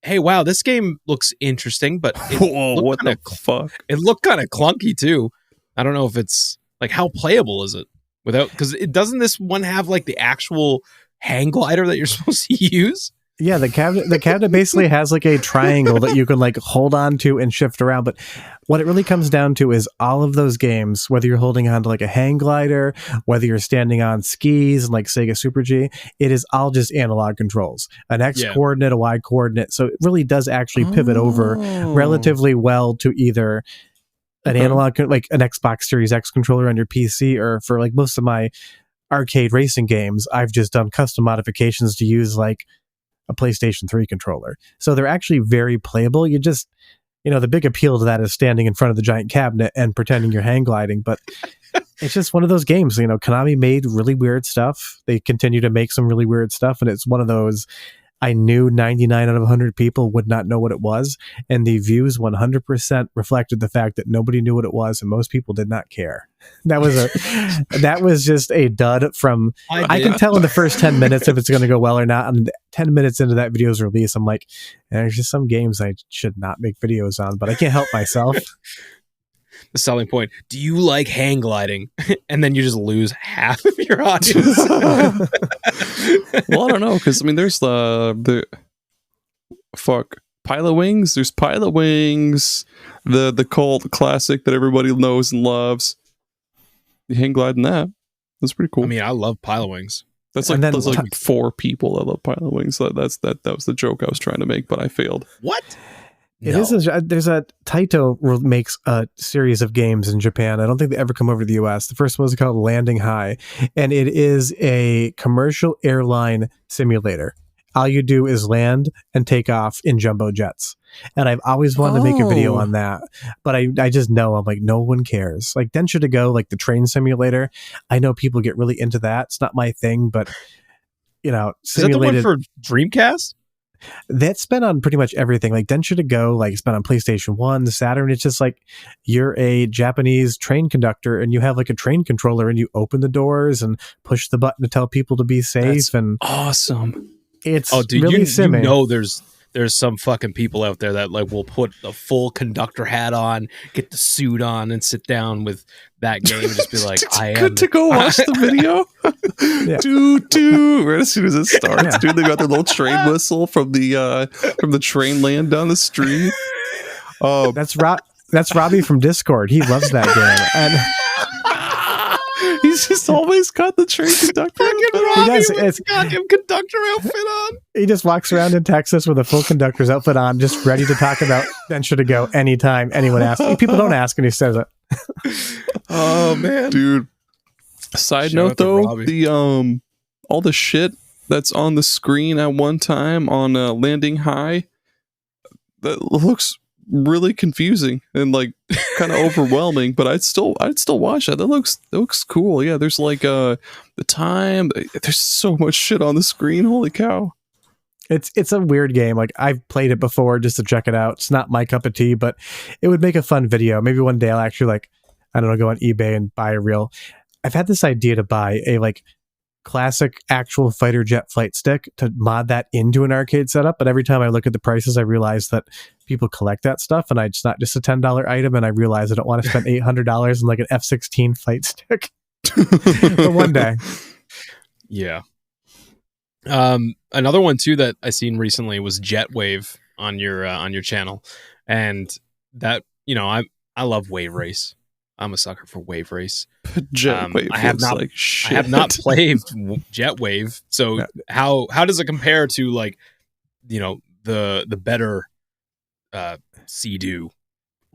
hey, wow, this game looks interesting, but what the fuck? It looked kind of clunky too. I don't know if it's like, how playable is it because doesn't this one have like the actual hang glider that you're supposed to use? Yeah, the cabinet basically has like a triangle that you can like hold on to and shift around. But what it really comes down to is all of those games, whether you're holding on to like a hang glider, whether you're standing on skis and like Sega Super G, it is all just analog controls. An X coordinate, a Y coordinate. So it really does actually pivot over relatively well to either an analog, like an Xbox Series X controller on your PC, or for like most of my arcade racing games, I've just done custom modifications to use like a PlayStation 3 controller. So they're actually very playable. You just, the big appeal to that is standing in front of the giant cabinet and pretending you're hang gliding. But It's just one of those games. Konami made really weird stuff. They continue to make some really weird stuff, and it's one of those. I knew 99 out of 100 people would not know what it was, and the views 100% reflected the fact that nobody knew what it was, and most people did not care. That was just a dud from. I can tell in the first 10 minutes if it's going to go well or not. And 10 minutes into that video's release, I'm like, there's just some games I should not make videos on, but I can't help myself. The selling point. Do you like hang gliding? And then you just lose half of your audience. Well, I don't know, because there's the Pilot Wings. There's Pilot Wings, the cult classic that everybody knows and loves. You hang glide in that. That's pretty cool. I love Pilot Wings. That's like 4 people that love Pilot Wings. So that was the joke I was trying to make, but I failed. What? There's a Taito makes a series of games in Japan. I don't think they ever come over to the US. The first one was called Landing High, and it is a commercial airline simulator. All you do is land and take off in jumbo jets. And I've always wanted to make a video on that, but I just know, I'm like, no one cares. Like Densha to Go, like the train simulator. I know people get really into that. It's not my thing, but simulated. Is that the one for Dreamcast? That's been on pretty much everything. Like Densha to Go, like it's been on PlayStation 1, the Saturn. It's just like you're a Japanese train conductor and you have like a train controller and you open the doors and push the button to tell people to be safe. That's and awesome. It's really simmy. There's some fucking people out there that like will put the full conductor hat on, get the suit on, and sit down with that game and just be like, "I am good to go watch the video." Right as soon as it starts, dude, they got their little train whistle from the train land down the street. Oh, that's Robbie from Discord. He loves that game, and he's just always got the train conductor. Robbie goddamn conductor outfit on. He just walks around in Texas with a full conductor's outfit on, just ready to talk about Densha to Go anytime anyone asks. People don't ask, and he says it. Oh man, dude. Side note though, the all the shit that's on the screen at one time on Landing High, that looks really confusing and like kind of overwhelming, but I'd still watch that. That looks cool. Yeah, there's like the time. There's so much shit on the screen. Holy cow! It's a weird game. Like I've played it before just to check it out. It's not my cup of tea, but it would make a fun video. Maybe one day I'll actually go on eBay and buy a real. I've had this idea to buy a like classic actual fighter jet flight stick to mod that into an arcade setup, but every time I look at the prices, I realize that people collect that stuff, and it's not just a $10 item, and I realize I don't want to spend $800 on like an F-16 fight stick. But one day. Yeah. Another one too that I seen recently was Jetwave on your channel, and that I love Wave Race. I'm a sucker for Wave Race. Jetwave. I have not played Jetwave. So no. How does it compare to like the better Sea-Doo?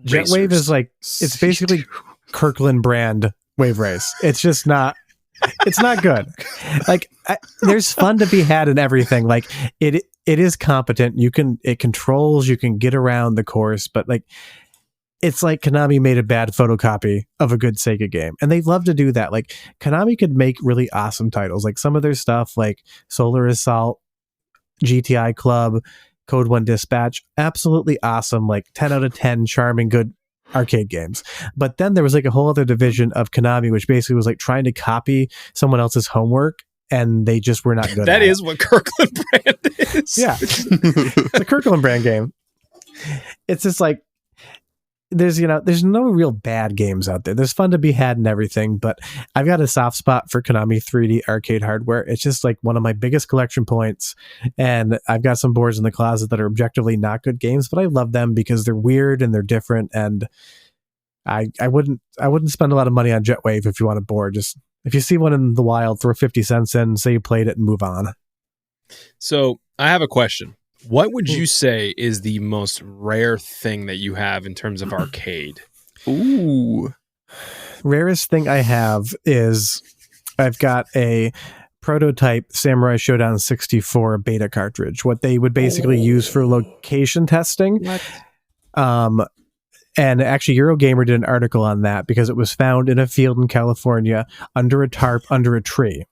Jetwave is like it's basically Kirkland brand Wave Race. It's just not. It's not good. Like there's fun to be had in everything. Like it is competent. It controls. You can get around the course, but like. It's like Konami made a bad photocopy of a good Sega game. And they love to do that. Like Konami could make really awesome titles. Like some of their stuff like Solar Assault, GTI Club, Code 1 Dispatch, absolutely awesome. Like 10 out of 10 charming, good arcade games. But then there was like a whole other division of Konami, which basically was like trying to copy someone else's homework. And they just were not good That at is it. what Kirkland brand is. Yeah. The Kirkland brand game. It's just like, there's no real bad games out there. There's fun to be had and everything, but I've got a soft spot for Konami 3D arcade hardware. It's just like one of my biggest collection points, and I've got some boards in the closet that are objectively not good games, but I love them because they're weird and they're different, and I wouldn't spend a lot of money on Jetwave if you want a board. Just if you see one in the wild, throw 50 cents in, say you played it, and move on. So I have a question. What would you say is the most rare thing that you have in terms of arcade? Ooh. Rarest thing I have is I've got a prototype Samurai Showdown 64 beta cartridge, what they would basically use for location testing. What? And actually, Eurogamer did an article on that because it was found in a field in California under a tarp under a tree.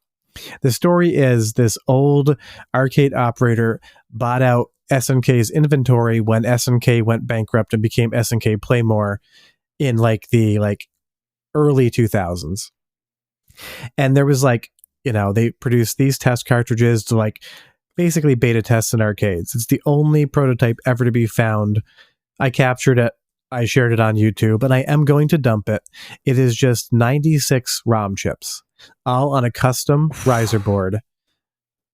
The story is this old arcade operator bought out SNK's inventory when SNK went bankrupt and became SNK Playmore in the early 2000s. And there was they produced these test cartridges to basically beta tests in arcades. It's the only prototype ever to be found. I captured it. I shared it on YouTube, and I am going to dump it. It is just 96 ROM chips, all on a custom riser board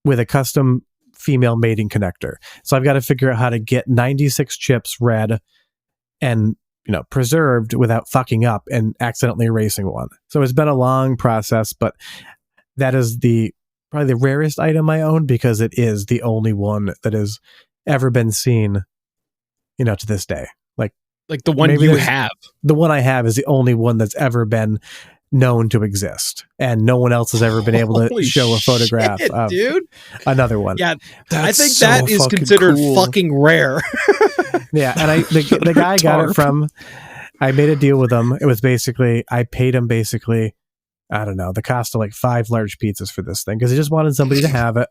with a custom female mating connector. So I've got to figure out how to get 96 chips read and preserved without fucking up and accidentally erasing one. So it's been a long process, but that is probably the rarest item I own because it is the only one that has ever been seen, to this day. Like the one you have. The one I have is the only one that's ever been known to exist, and no one else has ever been able to show a photograph of dude. Another one. Yeah, I think that is considered fucking rare. Yeah, and the guy got it from. I made a deal with him. It was basically I paid him I don't know, the cost of 5 large pizzas for this thing because he just wanted somebody to have it,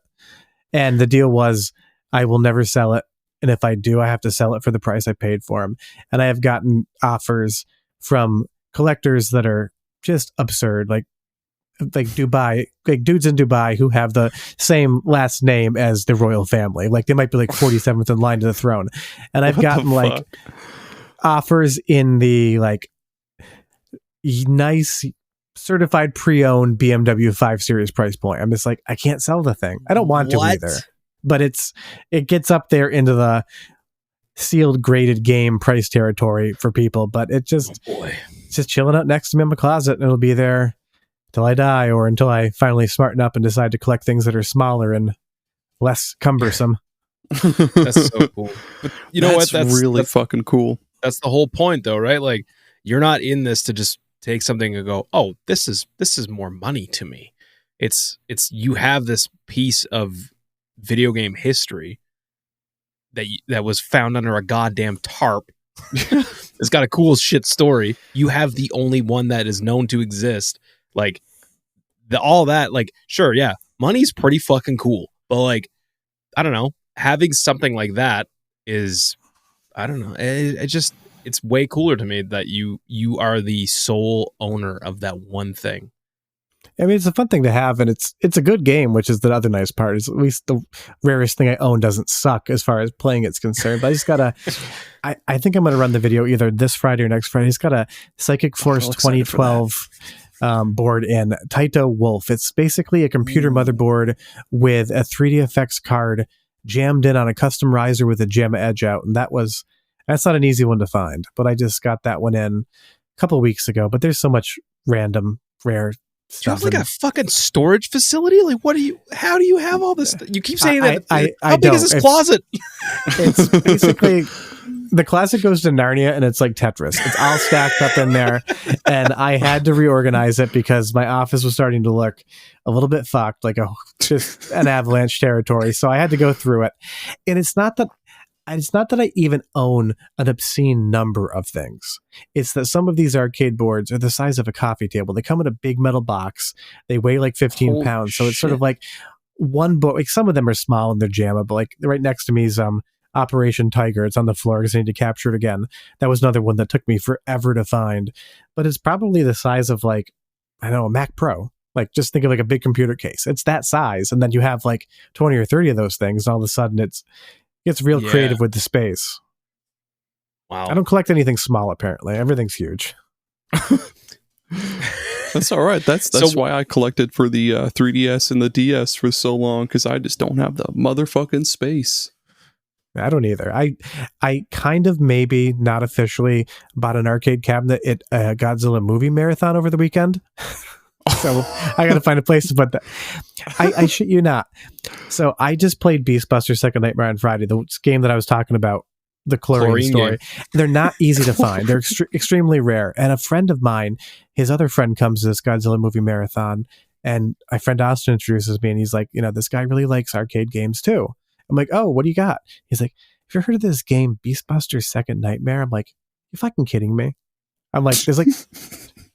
and the deal was I will never sell it. And if I do, I have to sell it for the price I paid for them. And I have gotten offers from collectors that are just absurd, like Dubai, dudes in Dubai who have the same last name as the royal family. They might be 47th in line to the throne. And I've gotten offers in the nice certified pre-owned BMW 5 Series price point. I'm just I can't sell the thing. I don't want to either. But it gets up there into the sealed graded game price territory for people, but it's just chilling out next to me in my closet, and it'll be there till I die or until I finally smarten up and decide to collect things that are smaller and less cumbersome. That's so cool. But you know what? That's really fucking cool. That's the whole point, though, right? You're not in this to just take something and go, "Oh, this is more money to me." It's you have this piece of video game history that was found under a goddamn tarp. It's got a cool shit story. You have the only one that is known to exist. All that, sure, yeah, money's pretty fucking cool. But I don't know, having something like that is, I don't know, it's way cooler to me that you are the sole owner of that one thing. I mean, it's a fun thing to have, and it's a good game, which is the other nice part. Is at least the rarest thing I own doesn't suck as far as playing it's concerned. But I just gotta, I think I'm gonna run the video either this Friday or next Friday. It's got a Psychic Force 2012 board in Taito Wolf. It's basically a computer motherboard with a 3D card jammed in on a custom riser with a JAMMA edge out, and that's not an easy one to find. But I just got that one in a couple of weeks ago. But there's so much random rare. Do you have a fucking storage facility? How do you have all this? You keep saying that. How big is this closet? It's basically, the closet goes to Narnia and it's like Tetris. It's all stacked up in there. And I had to reorganize it because my office was starting to look a little bit fucked, just an avalanche territory. So I had to go through it. And it's not that I even own an obscene number of things. It's that some of these arcade boards are the size of a coffee table. They come in a big metal box. They weigh 15 pounds. So it's sort of one board. Some of them are small and they're JAMMA, but right next to me is Operation Tiger. It's on the floor because I need to capture it again. That was another one that took me forever to find. But it's probably the size of I don't know, a Mac Pro. Just think of a big computer case. It's that size. And then you have 20 or 30 of those things. And all of a sudden it gets real creative with the space. Wow. I don't collect anything small, apparently. Everything's huge. That's all right. That's why I collected for the 3DS and the DS for so long, because I just don't have the motherfucking space. I don't either. I kind of maybe not officially bought an arcade cabinet at a Godzilla movie marathon over the weekend. So I got to find a place to put that. I shit you not. So I just played Beast Buster Second Nightmare on Friday, the game that I was talking about, the chlorine story. Game. They're not easy to find. They're extremely rare. And a friend of mine, his other friend comes to this Godzilla movie marathon, and my friend Austin introduces me, and he's like, this guy really likes arcade games too. I'm like, oh, what do you got? He's like, have you heard of this game, Beast Buster Second Nightmare? I'm like, You fucking kidding me? I'm like, there's like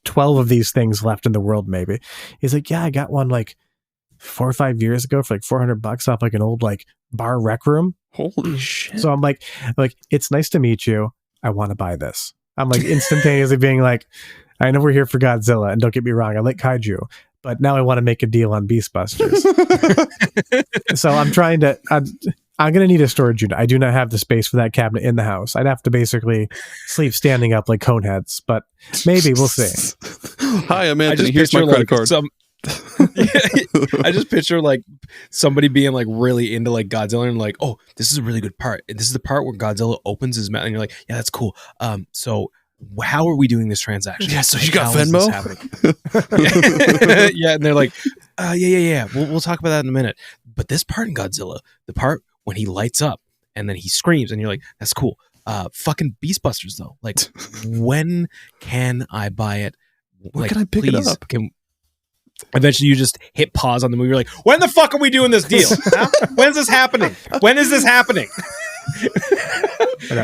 12 of these things left in the world, maybe. He's like, yeah, I got one like 4 or 5 years ago for like $400 off like an old like bar rec room. Holy shit. So I'm like, it's nice to meet you. I want to buy this. I'm like instantaneously being like, I know we're here for Godzilla, and don't get me wrong, I like kaiju, but now I want to make a deal on Beastbusters. So I'm trying to, I'm going to need a storage unit. I do not have the space for that cabinet in the house. I'd have to basically sleep standing up like Coneheads, but maybe we'll see. Hi, I'm Anthony. Here's my credit card. I just picture like somebody being like really into like Godzilla and like, oh, this is a really good part. This is the part where Godzilla opens his mouth, and you're like, yeah, that's cool. So how are we doing this transaction? Yeah, so you got Venmo? Yeah, and they're like, yeah. We'll talk about that in a minute. But this part in Godzilla, the part when he lights up and then he screams, and you're like, that's cool. Fucking Beastbusters though. Like, when can I buy it? When can I pick it up? Eventually, you just hit pause on the movie. You're like, when the fuck are we doing this deal? Huh? When's this happening? When is this happening?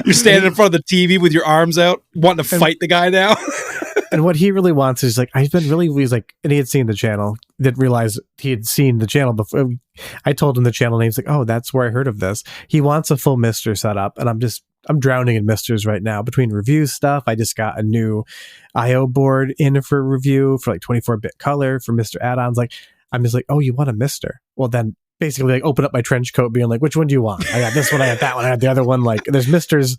You're standing in front of the TV with your arms out, wanting to fight the guy now. And what he really wants is like, he's like, and he had seen the channel, didn't realize he had seen the channel before. I told him the channel name. He's like, oh, that's where I heard of this. He wants a full Mister setup, and I'm drowning in Misters right now between review stuff. I just got a new IO board in for review for like 24-bit color for Mr. add-ons. Like, I'm just like, oh, you want a Mister? Well, then basically like open up my trench coat being like, which one do you want? I got this one, I got that one, I got the other one. Like, there's Misters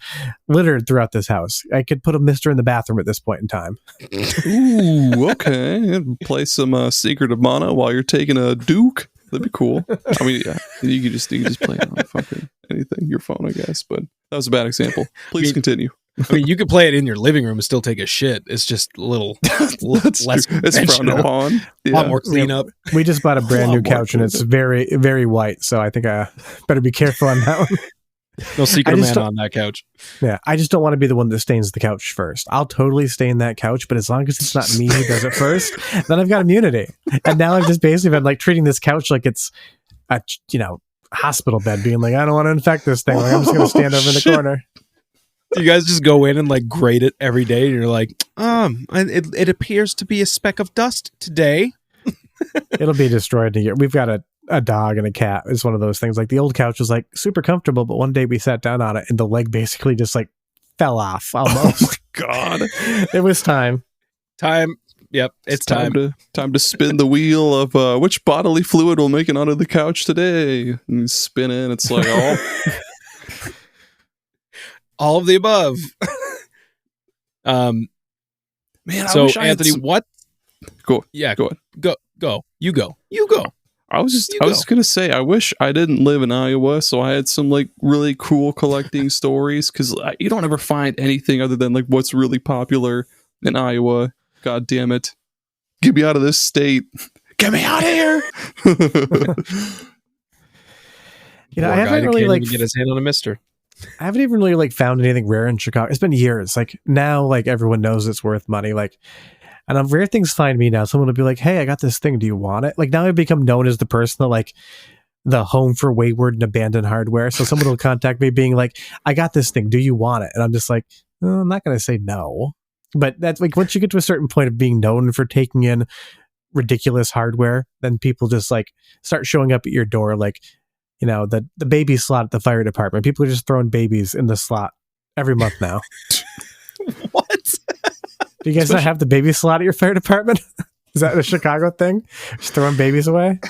littered throughout this house. I could put a Mister in the bathroom at this point in time. Ooh, okay. Play some Secret of Mana while you're taking a Duke. That'd be cool. I mean, yeah, you could just play it on fucking anything, your phone, I guess. But that was a bad example. Please continue. I mean, you could play it in your living room and still take a shit. It's just a little less. It's frowned upon. A lot more cleanup. We just bought a brand new couch, and it's very, very white. So I think I better be careful on that one. No Secret of Mana on that couch. Yeah, I just don't want to be the one that stains the couch first. I'll totally stain that couch, but as long as it's not me who does it first, then I've got immunity. And now I've just basically been like treating this couch like it's a hospital bed, being like, I don't want to infect this thing. Like, I'm just going to stand over in the corner. You guys just go in and like grade it every day, and you're like, it appears to be a speck of dust today. It'll be destroyed in a year. We've got a dog and a cat. It's one of those things. Like, the old couch was like super comfortable, but one day we sat down on it and the leg basically just like fell off almost. Oh my God. It was time. Yep, it's time to spin the wheel of which bodily fluid will make it onto the couch today. And you spin it, it's like, all of the above. Man, so Anthony, what? Go. Yeah, go ahead. Go. You go. I was just gonna say, I wish I didn't live in Iowa, so I had some like really cool collecting stories, because you don't ever find anything other than like what's really popular in Iowa. God damn it! Get me out of this state. Get me out of here. I haven't really like get his hand on a Mister. I haven't even really like found anything rare in Chicago. It's been years. Like, now, like, everyone knows it's worth money. Like, and on rare things find me now. Someone will be like, hey, I got this thing. Do you want it? Like, now I've become known as the person that, like, the home for wayward and abandoned hardware. So someone will contact me being like, I got this thing. Do you want it? And I'm just like, I'm not going to say no. But that's like, once you get to a certain point of being known for taking in ridiculous hardware, then people just like start showing up at your door. Like, the baby slot at the fire department. People are just throwing babies in the slot every month now. What? Do you guys not have the baby slot at your fire department? Is that a Chicago thing? Just throwing babies away?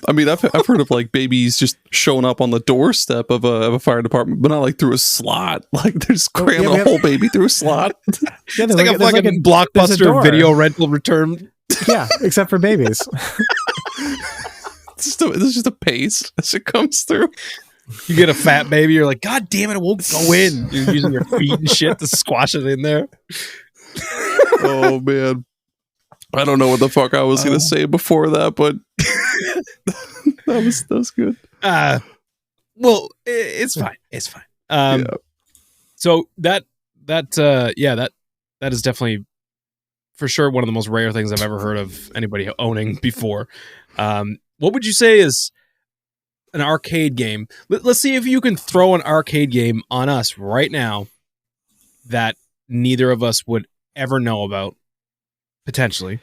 I mean, I've heard of like babies just showing up on the doorstep of a fire department, but not like through a slot. Like, they're just cramming a whole baby through a slot. Yeah, it's like a fucking Blockbuster video rental return. Yeah, except for babies. This is just a paste as it comes through. You get a fat baby, you're like, God damn it won't go in. You're using your feet and shit to squash it in there. Oh, man. I don't know what the fuck I was going to say before that, but that was good. Well, it's fine. It's fine. Yeah. So that is definitely for sure one of the most rare things I've ever heard of anybody owning before. What would you say is an arcade game? Let's see if you can throw an arcade game on us right now that neither of us would ever know about, potentially,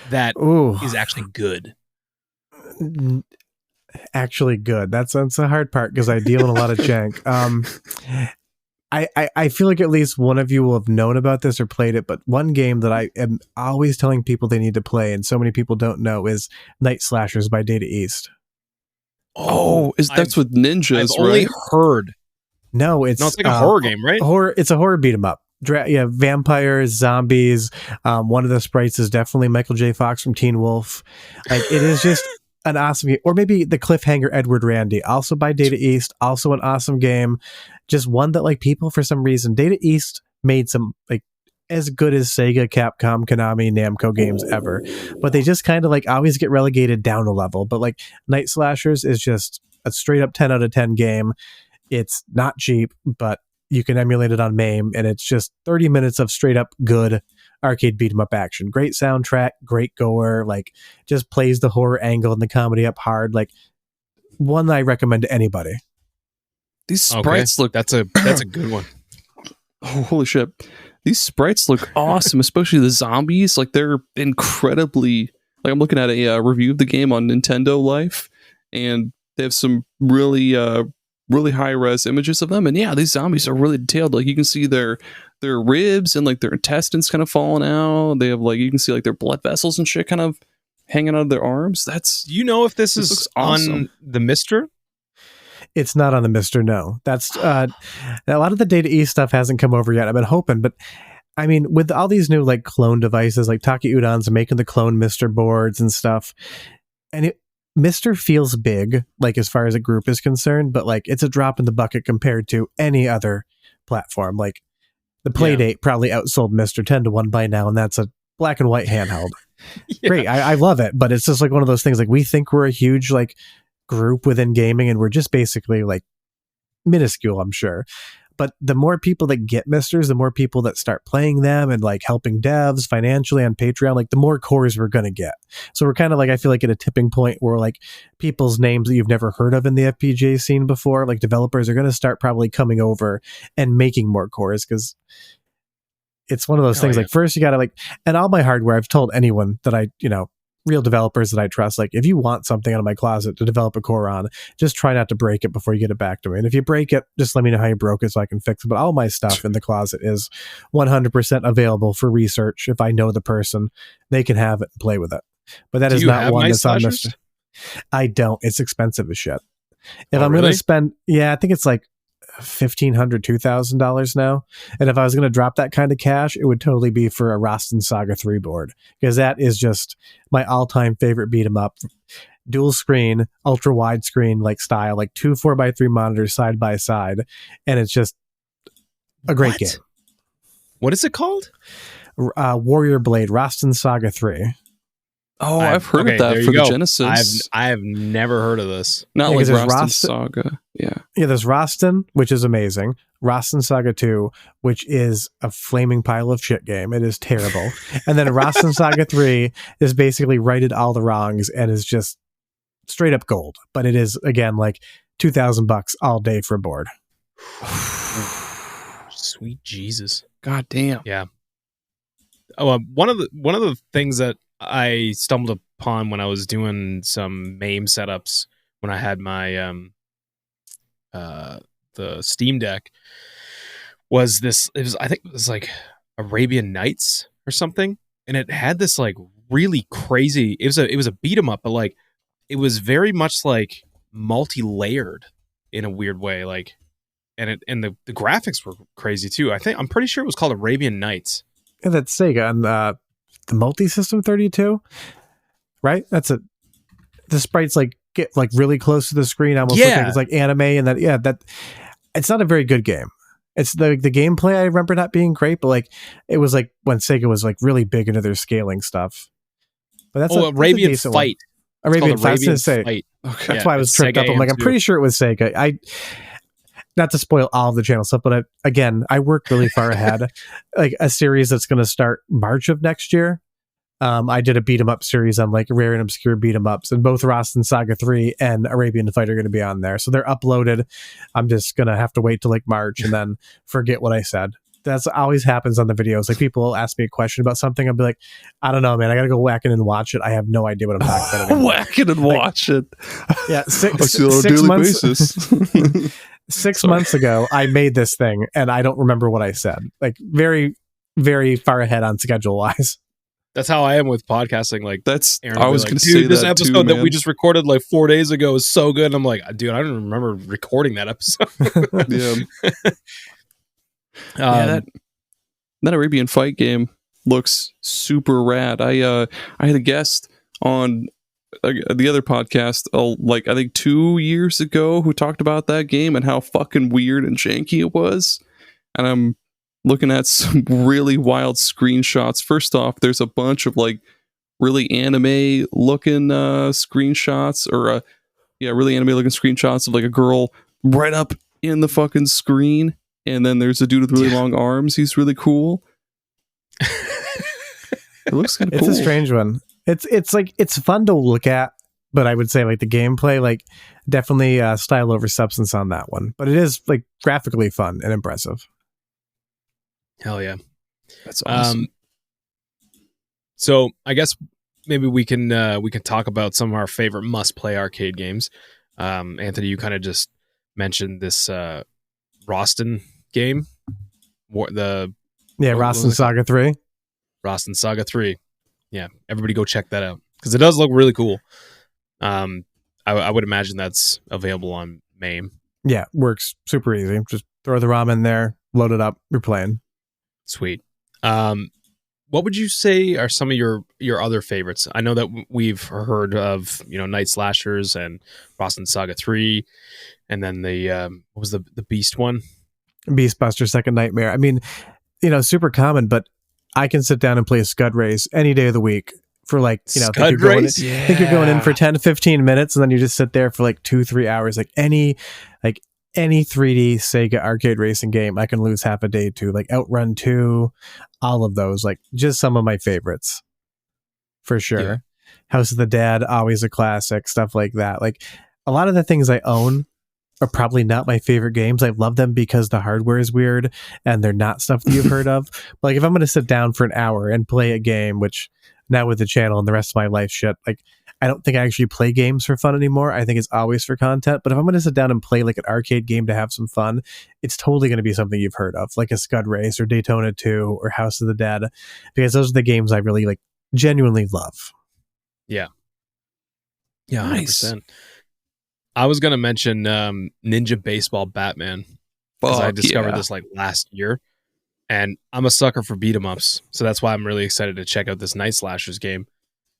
that is actually good. Actually good. That's the hard part because I deal in a lot of jank. I feel like at least one of you will have known about this or played it, but one game that I am always telling people they need to play, and so many people don't know, is Night Slashers by Data East. That's with ninjas, I've only heard. No, it's like a horror game, right? It's a horror beat 'em up. Vampires, zombies. One of the sprites is definitely Michael J. Fox from Teen Wolf. Like, it is just an awesome game. Or maybe the Cliffhanger Edward Randy, also by Data East, also an awesome game. Just one that, like, people for some reason, Data East made some like as good as Sega, Capcom, Konami, Namco games ever, but they just kind of like always get relegated down a level. But like Night Slashers is just a straight up 10 out of 10 game. It's not cheap, but you can emulate it on MAME, and it's just 30 minutes of straight up good arcade beat 'em up action. Great soundtrack, great goer, like just plays the horror angle and the comedy up hard. Like, one that I recommend to anybody. These sprites look... That's a good one. Oh, holy shit. These sprites look awesome, especially the zombies. Like, they're incredibly... Like, I'm looking at a review of the game on Nintendo Life, and they have some really high-res images of them. And yeah, these zombies are really detailed. Like, you can see their ribs and, like, their intestines kind of falling out. They have, like, you can see, like, their blood vessels and shit kind of hanging out of their arms. Do you know if this is awesome on the Mister? It's not on the Mister, no. That's a lot of the Data East stuff hasn't come over yet. I've been hoping, but I mean, with all these new like clone devices, like Taki Udon's making the clone Mister boards and stuff, and Mister feels big, like as far as a group is concerned, but like it's a drop in the bucket compared to any other platform. Like the Playdate probably outsold Mister 10-1 by now, and that's a black and white handheld. Great, I love it, but it's just like one of those things. Like, we think we're a huge like group within gaming, and we're just basically like minuscule, I'm sure. But the more people that get Misters, the more people that start playing them and like helping devs financially on Patreon, like the more cores we're going to get. So we're kind of like, I feel like at a tipping point where like people's names that you've never heard of in the FPGA scene before, like developers are going to start probably coming over and making more cores, because it's one of those things. Like, first you got to like, and all my hardware, I've told anyone that real developers that I trust, like, if you want something out of my closet to develop a core on, just try not to break it before you get it back to me. And if you break it, just let me know how you broke it so I can fix it. But all my stuff in the closet is 100% available for research. If I know the person, they can have it and play with it. But that is not one that's on Mister. I don't. It's expensive as shit. If I'm going to spend, I think it's like $1,500, $2,000 now. And if I was going to drop that kind of cash, it would totally be for a Rastan Saga 3 board, because that is just my all-time favorite beat 'em up. Dual screen, ultra widescreen like style, like 2 4x3 monitors side by side, and it's just a great game. What is it called? Warrior Blade, Rastan Saga 3. Oh, I've heard of that for the Genesis. I have never heard of this. Not like Rastan Saga. Yeah, there's Rastan, which is amazing. Rastan Saga 2, which is a flaming pile of shit game. It is terrible. And then Rastan Saga 3 is basically righted all the wrongs and is just straight up gold. But it is, again, like $2,000 all day for a board. Sweet Jesus. God damn. Yeah. Oh, one of the things that I stumbled upon when I was doing some MAME setups when I had my the Steam Deck was this. I think it was like Arabian Nights or something, and it had this like really crazy. It was a beat 'em up, but like it was very much like multi-layered in a weird way. Like, and the graphics were crazy too. I'm pretty sure it was called Arabian Nights. Yeah, that's Sega and the multi-system 32, right? The sprites like get like really close to the screen, almost like it's like anime, and that it's not a very good game. It's the gameplay, I remember not being great, but like it was like when Sega was like really big into their scaling stuff. But that's Arabian Fight. Arabian Fight. Okay. That's why I was tripped up. I'm like, I'm pretty sure it was Sega. Not to spoil all of the channel stuff, but I work really far ahead. Like a series that's going to start March of next year. I did a beat 'em up series on like rare and obscure beat 'em ups, and both Rastan Saga 3 and Arabian Fight are going to be on there. So they're uploaded. I'm just going to have to wait till like March and then forget what I said. That's always happens on the videos. Like people ask me a question about something, I'll be like, I don't know, man. I gotta go whack it and watch it. I have no idea what I'm talking about anymore. Whack it and watch it. Yeah, six months. Basis. 6 months ago, I made this thing, and I don't remember what I said. Like very, very far ahead on schedule wise. That's how I am with podcasting. Like that's Aaron I was like, going to say this that episode too, that we just recorded like 4 days ago is so good. And I'm like, dude, I don't remember recording that episode. That Arabian Fight game looks super rad. I had a guest on the other podcast, like I think 2 years ago, who talked about that game and how fucking weird and janky it was. And I'm looking at some really wild screenshots. First off, there's a bunch of like really anime looking screenshots, or really anime looking screenshots of like a girl right up in the fucking screen. And then there's a dude with really long arms. He's really cool. It looks kind of cool. It's a strange one. It's like, it's fun to look at, but I would say like the gameplay, like definitely style over substance on that one. But it is like graphically fun and impressive. Hell yeah. That's awesome. So I guess maybe we can talk about some of our favorite must-play arcade games. Anthony, you kind of just mentioned this Rastan game. Rastan Saga 3. Rastan Saga 3. Yeah, everybody go check that out because it does look really cool. I would imagine that's available on MAME. Yeah, works super easy. Just throw the ROM in there, load it up, you're playing. Sweet. What would you say are some of your other favorites? I know that we've heard of Night Slashers and Rastan Saga 3, and then the what was the Beast one? Beastbuster Second Nightmare. I mean, super common, but I can sit down and play Scud Race any day of the week for like, Scud Race? Think you're going in for 10 to 15 minutes, and then you just sit there for like 2-3 hours. Like any 3D Sega arcade racing game, I can lose half a day to. Like Outrun 2, all of those, like just some of my favorites for sure. Yeah. House of the Dead, always a classic, stuff like that. Like a lot of the things I own are probably not my favorite games. I love them because the hardware is weird and they're not stuff that you've heard of. But like if I'm going to sit down for an hour and play a game, which now with the channel and the rest of my life shit, like I don't think I actually play games for fun anymore. I think it's always for content. But if I'm going to sit down and play like an arcade game to have some fun, it's totally going to be something you've heard of, like a Scud Race or Daytona 2 or House of the Dead, because those are the games I really like genuinely love. Yeah. Yeah, nice. 100%. I was going to mention Ninja Baseball Batman because I discovered this like last year, and I'm a sucker for beat 'em ups, so that's why I'm really excited to check out this Night Slashers game.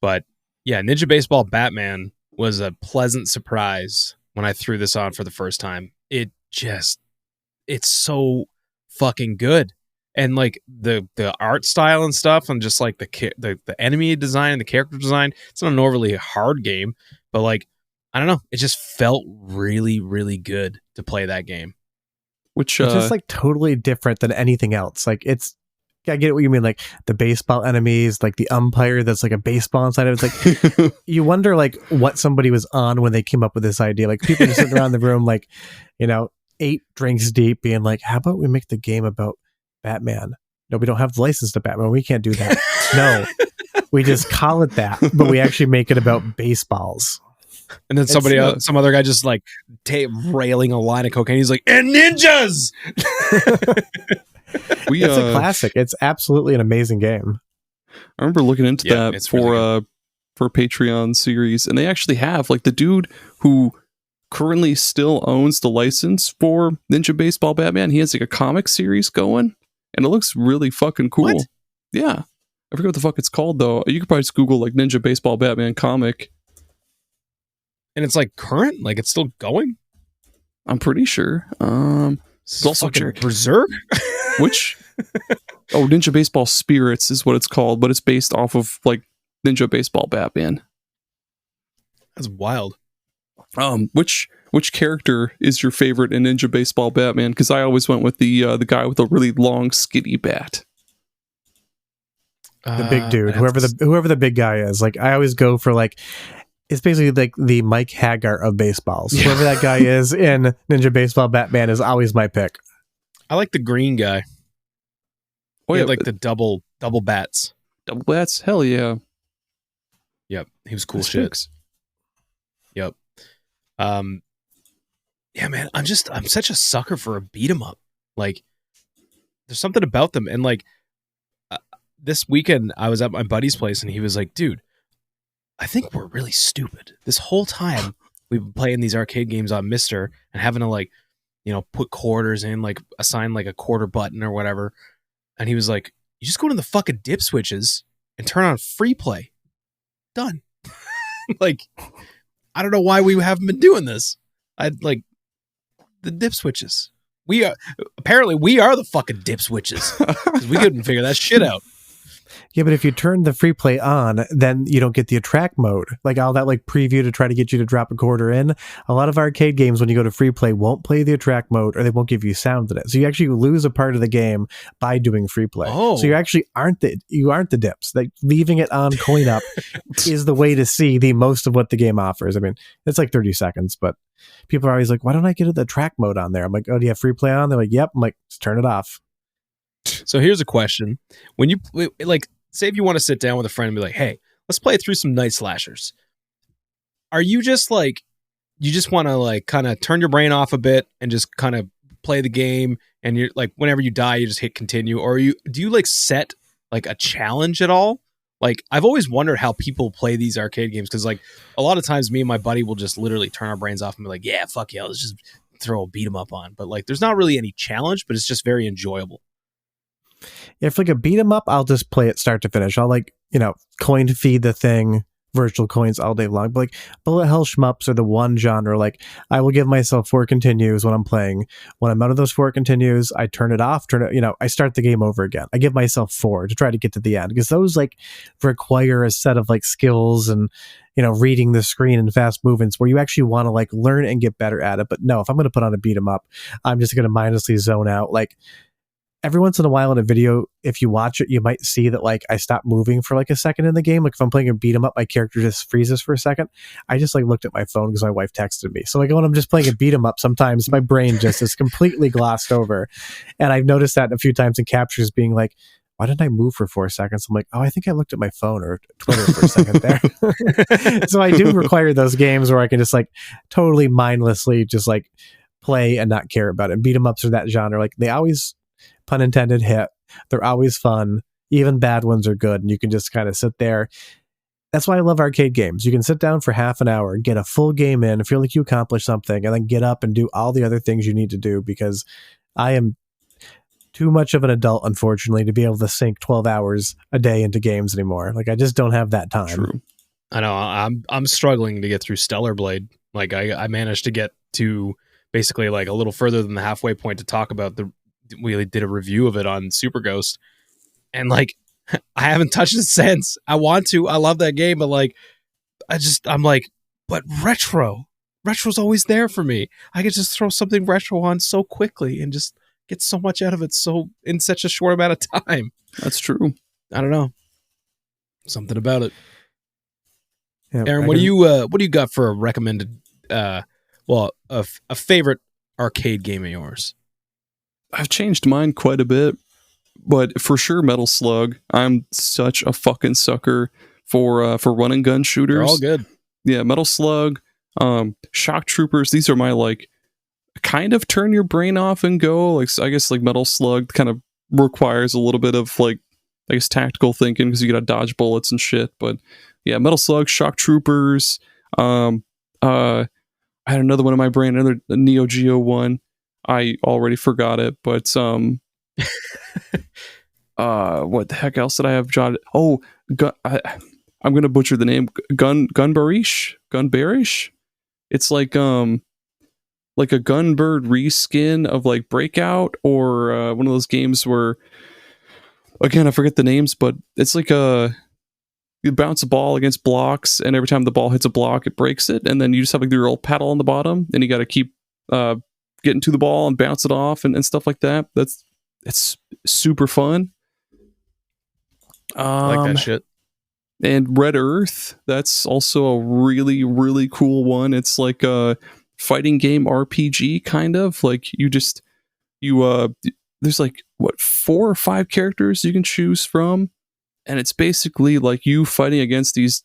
But yeah, Ninja Baseball Batman was a pleasant surprise when I threw this on for the first time. It's so fucking good, and like the art style and stuff, and just like the enemy design and the character design. It's not an overly hard game, but like, I don't know. It just felt really, really good to play that game. Which is just like totally different than anything else. Like I get what you mean. Like the baseball enemies, like the umpire that's like a baseball inside of it. It's like, you wonder like what somebody was on when they came up with this idea. Like people just sitting around the room, like, 8 drinks deep being like, how about we make the game about Batman? No, we don't have the license to Batman. We can't do that. No, we just call it that, but we actually make it about baseballs. And then some other guy just like railing a line of cocaine. He's like, and ninjas. It's a classic. It's absolutely an amazing game. I remember looking into that for Patreon series, and they actually have like the dude who currently still owns the license for Ninja Baseball Batman. He has like a comic series going, and it looks really fucking cool. What? Yeah, I forget what the fuck it's called though. You could probably just Google like Ninja Baseball Batman comic. And it's like current, like it's still going. I'm pretty sure. It's also Berserk. Which Ninja Baseball Spirits is what it's called, but it's based off of like Ninja Baseball Batman. That's wild. Which character is your favorite in Ninja Baseball Batman? Because I always went with the guy with a really long, skinny bat. The big dude, whoever the big guy is. Like I always go for like. It's basically like the Mike Haggart of baseballs. Yeah. Whoever that guy is in Ninja Baseball Batman is always my pick. I like the green guy. Oh, yeah, like the double bats. Double bats? Hell yeah. Yep, he was cool shit. Yep. Yeah, man, I'm such a sucker for a beat 'em up. Like, there's something about them, and like this weekend I was at my buddy's place, and he was like, "Dude, I think we're really stupid. This whole time we've been playing these arcade games on Mister and having to like, put quarters in, like assign like a quarter button or whatever." And he was like, "You just go to the fucking dip switches and turn on free play. Done." Like, I don't know why we haven't been doing this. I'd like the dip switches. We are the fucking dip switches because we couldn't figure that shit out. Yeah, but if you turn the free play on, then you don't get the attract mode. Like all that like preview to try to get you to drop a quarter in. A lot of arcade games, when you go to free play, won't play the attract mode, or they won't give you sound in it. So you actually lose a part of the game by doing free play. Oh. So you actually aren't the dips. Like leaving it on coin up is the way to see the most of what the game offers. I mean, it's like 30 seconds, but people are always like, "Why don't I get the attract mode on there?" I'm like, "Oh, do you have free play on?" They're like, "Yep." I'm like, "Just turn it off." So here's a question: when you like, say if you want to sit down with a friend and be like, "Hey, let's play through some Night Slashers," are you just like, you just want to like kind of turn your brain off a bit and just kind of play the game, and you're like, whenever you die, you just hit continue, or do you like set like a challenge at all? Like, I've always wondered how people play these arcade games, because like a lot of times me and my buddy will just literally turn our brains off and be like, "Yeah, fuck yeah, let's just throw a beat 'em up on." But like, there's not really any challenge, but it's just very enjoyable. Yeah, if like a beat 'em up, I'll just play it start to finish. I'll like, coin feed the thing, virtual coins all day long. But like bullet hell shmups are the one genre. Like I will give myself 4 continues when I'm playing. When I'm out of those 4 continues, I turn it off, I start the game over again. I give myself 4 to try to get to the end, because those like require a set of like skills and, reading the screen and fast movements where you actually want to like learn and get better at it. But no, if I'm going to put on a beat 'em up, I'm just going to mindlessly zone out. Like, every once in a while in a video, if you watch it, you might see that like I stop moving for like a second in the game. Like if I'm playing a beat 'em up, my character just freezes for a second. I just like looked at my phone because my wife texted me. So like when I'm just playing a beat 'em up, sometimes my brain just is completely glossed over. And I've noticed that a few times in captures, being like, "Why didn't I move for 4 seconds?" I'm like, "Oh, I think I looked at my phone or Twitter for a second there." So I do require those games where I can just like totally mindlessly just like play and not care about it. And beat 'em ups are that genre. Like they always, pun intended, hit. They're always fun. Even bad ones are good, and you can just kind of sit there. That's why I love arcade games. You can sit down for half an hour, get a full game in, feel like you accomplished something, and then get up and do all the other things you need to do, because I am too much of an adult, unfortunately, to be able to sink 12 hours a day into games anymore. Like I just don't have that time. True. I know I'm struggling to get through Stellar Blade. Like I managed to get to basically like a little further than the halfway point to talk about we did a review of it on Super Ghost, and like I haven't touched it since. I want to. I love that game, but like I'm like, but retro's always there for me. I could just throw something retro on so quickly and just get so much out of it in such a short amount of time. That's true. I don't know, something about it. Yeah, Aaron, what do you got for a recommended a favorite arcade game of yours? I've changed mine quite a bit, but for sure Metal Slug. I'm such a fucking sucker for run and gun shooters. They're all good. Yeah, Metal Slug, Shock Troopers. These are my like kind of turn your brain off and go. Like I guess like Metal Slug kind of requires a little bit of like, I guess, tactical thinking because you gotta dodge bullets and shit. But yeah, Metal Slug, Shock Troopers. I had another one in my brain, another Neo Geo one. I already forgot it, but what the heck else did I have jotted? Oh, I'm gonna butcher the name. Gunbarich. It's like a Gunbird reskin of like Breakout, or one of those games where, again, I forget the names, but it's like you bounce a ball against blocks, and every time the ball hits a block, it breaks it, and then you just have like your little paddle on the bottom, and you got to keep getting to the ball and bounce it off and stuff like that. It's super fun. I like that shit. And Red Earth, that's also a really, really cool one. It's like a fighting game RPG kind of. Like you there's like, what, 4 or 5 characters you can choose from. And it's basically like you fighting against these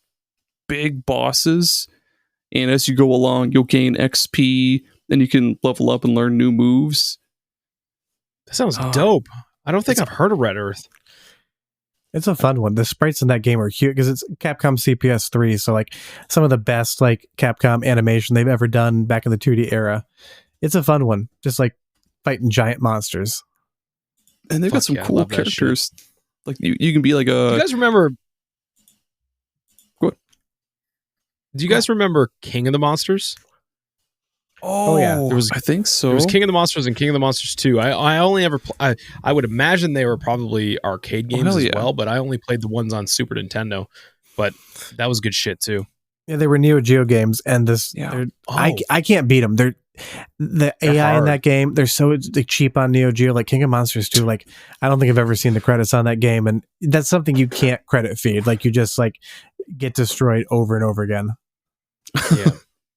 big bosses. And as you go along, you'll gain XP and you can level up and learn new moves. That sounds dope. I don't think I've heard of Red Earth. It's a fun one. The sprites in that game are cute because it's Capcom CPS 3. So like some of the best like Capcom animation they've ever done back in the 2D era. It's a fun one. Just like fighting giant monsters. And they've got some cool characters. Like you can be like a... Do you guys remember... What? Do you guys remember King of the Monsters? Oh yeah, I think so. There was King of the Monsters and King of the Monsters 2. I only ever I would imagine they were probably arcade games as well, but I only played the ones on Super Nintendo. But that was good shit too. Yeah, they were Neo Geo games, and this I can't beat them. They're AI hard in that game. They're so cheap on Neo Geo. Like King of Monsters 2. Like I don't think I've ever seen the credits on that game, and that's something you can't credit feed. Like you just like get destroyed over and over again. Yeah.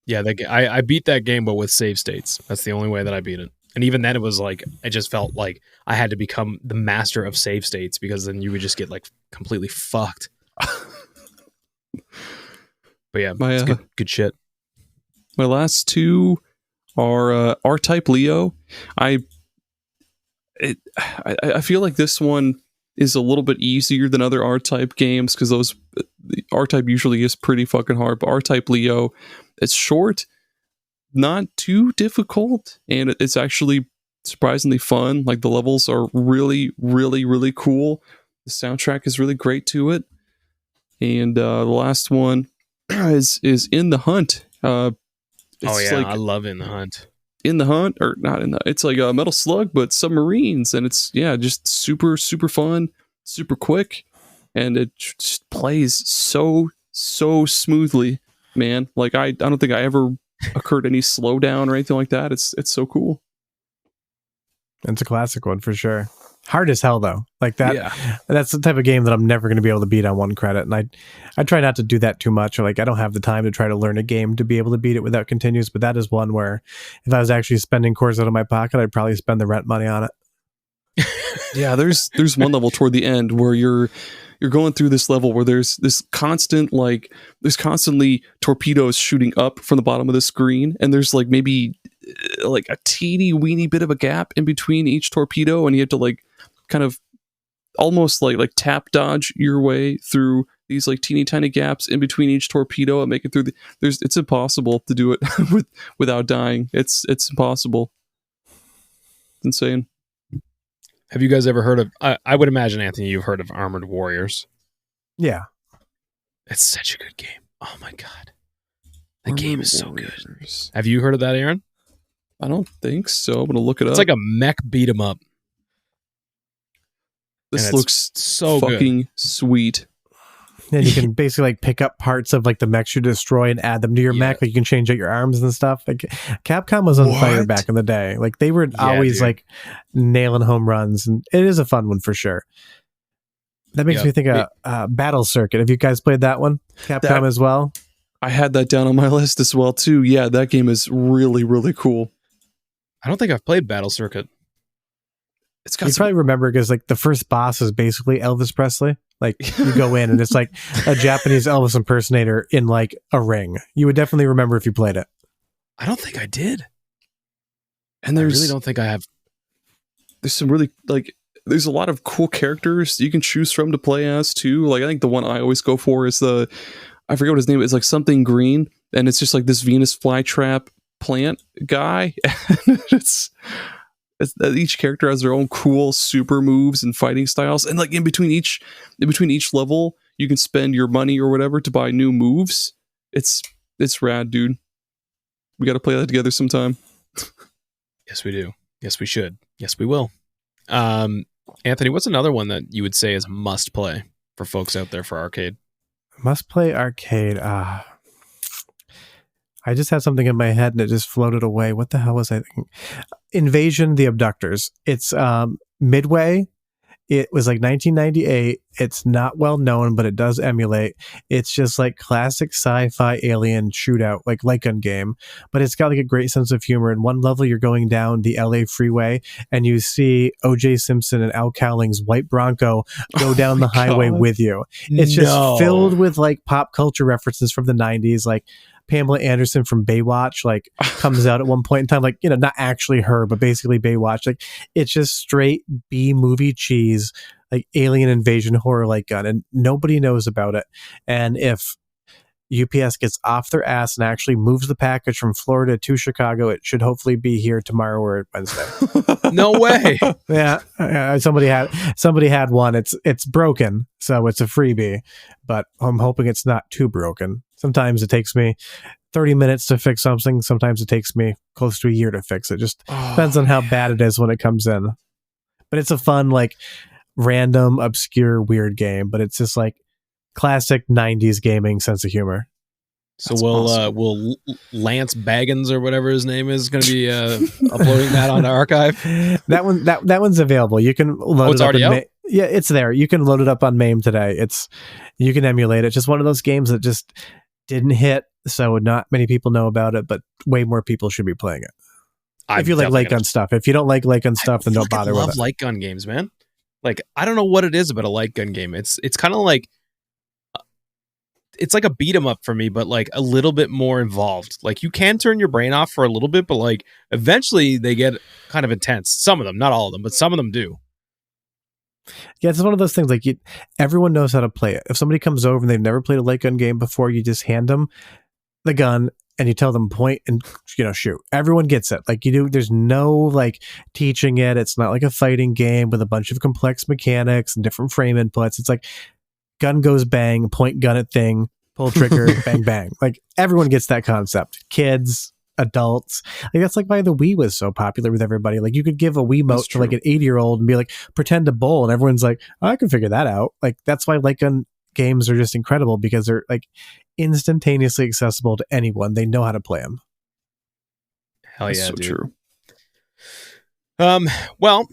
Yeah, I beat that game, but with save states. That's the only way that I beat it. And even then, it was like, I just felt like I had to become the master of save states because then you would just get like completely fucked. But yeah, it's good shit. My last 2 are R-Type Leo. I feel like this one is a little bit easier than other R-Type games because the R-Type usually is pretty fucking hard. But R-Type Leo, it's short, not too difficult, and it's actually surprisingly fun. Like the levels are really, really, really cool. The soundtrack is really great to it. And the last one is In the Hunt. I love In the Hunt. In the Hunt, or not in the, it's like a Metal Slug, but submarines, and it's just super, super fun, super quick, and it just plays so smoothly, man. Like I don't think I ever occurred any slowdown or anything like that. It's so cool. It's a classic one for sure. Hard as hell though. Like that. Yeah. That's the type of game that I'm never going to be able to beat on one credit, and I try not to do that too much. Or like I don't have the time to try to learn a game to be able to beat it without continues. But that is one where if I was actually spending cores out of my pocket, I'd probably spend the rent money on it. Yeah, there's one level toward the end where you're going through this level where there's constantly torpedoes shooting up from the bottom of the screen, and there's like maybe like a teeny weeny bit of a gap in between each torpedo, and you have to like kind of almost like tap dodge your way through these like teeny tiny gaps in between each torpedo and make it through it's impossible to do it without dying. It's impossible. It's insane. Have you guys ever heard of, I would imagine, Anthony, you've heard of Armored Warriors. Yeah. It's such a good game. Oh my God. The game is so good. Have you heard of that, Aaron? I don't think so. I'm going to look it up. It's like a mech beat 'em up. This looks so fucking sweet. And you can basically like pick up parts of like the mechs you destroy and add them to your mech. Like you can change out your arms and stuff. Like Capcom was on fire back in the day. Like they were always like nailing home runs, and it is a fun one for sure. That makes me think of Battle Circuit. Have you guys played that one? Capcom as well? I had that down on my list as well too. Yeah, that game is really, really cool. I don't think I've played Battle Circuit. It's got probably remember because like the first boss is basically Elvis Presley. Like you go in and it's like a Japanese Elvis impersonator in like a ring. You would definitely remember if you played it. I don't think I did. And I really don't think I have. There's some really there's a lot of cool characters you can choose from to play as too. Like I think the one I always go for is I forget what his name is, like something green, and it's just like this Venus flytrap plant guy. Each character has their own cool super moves and fighting styles, and like in between each level you can spend your money or whatever to buy new moves. It's rad, dude. We got to play that together sometime. Yes we do. Yes we should. Yes we will. Anthony, what's another one that you would say is must play for folks out there for arcade? Must play arcade. I just had something in my head and it just floated away. What the hell was I thinking? Invasion the Abductors. It's Midway It was like 1998. It's not well known, but it does emulate. It's just like classic sci-fi alien shootout, like light gun game. But it's got like a great sense of humor. In one level, you're going down the LA freeway and you see O.J. Simpson and Al Cowling's white Bronco go down the highway with you. It's just filled with like pop culture references from the 90s, like Pamela Anderson from Baywatch like comes out at one point in time, like, you know, not actually her, but basically Baywatch. Like, it's just straight B movie cheese, like alien invasion horror light gun, and nobody knows about it. And if UPS gets off their ass and actually moves the package from Florida to Chicago, it should hopefully be here tomorrow or Wednesday. No way. Yeah, somebody had one. It's broken, so it's a freebie, but I'm hoping it's not too broken. Sometimes it takes me 30 minutes to fix something. Sometimes it takes me close to a year to fix it. Just depends on how bad it is when it comes in. But it's a fun, like, random, obscure, weird game. But it's just like classic 90s gaming sense of humor. So will Lance Baggins or whatever his name is going to be uploading that on the archive? That one's available. You can load it up. Already out? Yeah, it's there. You can load it up on MAME today. You can emulate it. Just one of those games that just didn't hit, so not many people know about it, but way more people should be playing it. If you like light gun stuff. If you don't like light gun stuff, then don't bother with it. I love light gun games, man. Like, I don't know what it is about a light gun game. It's kind of like, it's like a beat 'em up for me, but like a little bit more involved. Like, you can turn your brain off for a little bit, but like eventually they get kind of intense. Some of them, not all of them, but some of them do. Yeah, it's one of those things, like, everyone knows how to play it. If somebody comes over and they've never played a light gun game before, you just hand them the gun and you tell them point and, you know, shoot. Everyone gets it. Like, you do. There's no like teaching it. It's not like a fighting game with a bunch of complex mechanics and different frame inputs. It's like gun goes bang, point gun at thing, pull trigger, bang bang. Like, everyone gets that concept. Kids, adults. Like, that's like why the Wii was so popular with everybody. Like, you could give a Wiimote to like an 80-year-old and be like, pretend to bowl, and everyone's like, oh, I can figure that out. Like, that's why light gun games are just incredible, because they're like instantaneously accessible to anyone. They know how to play them. Hell yeah, so dude. True. Well,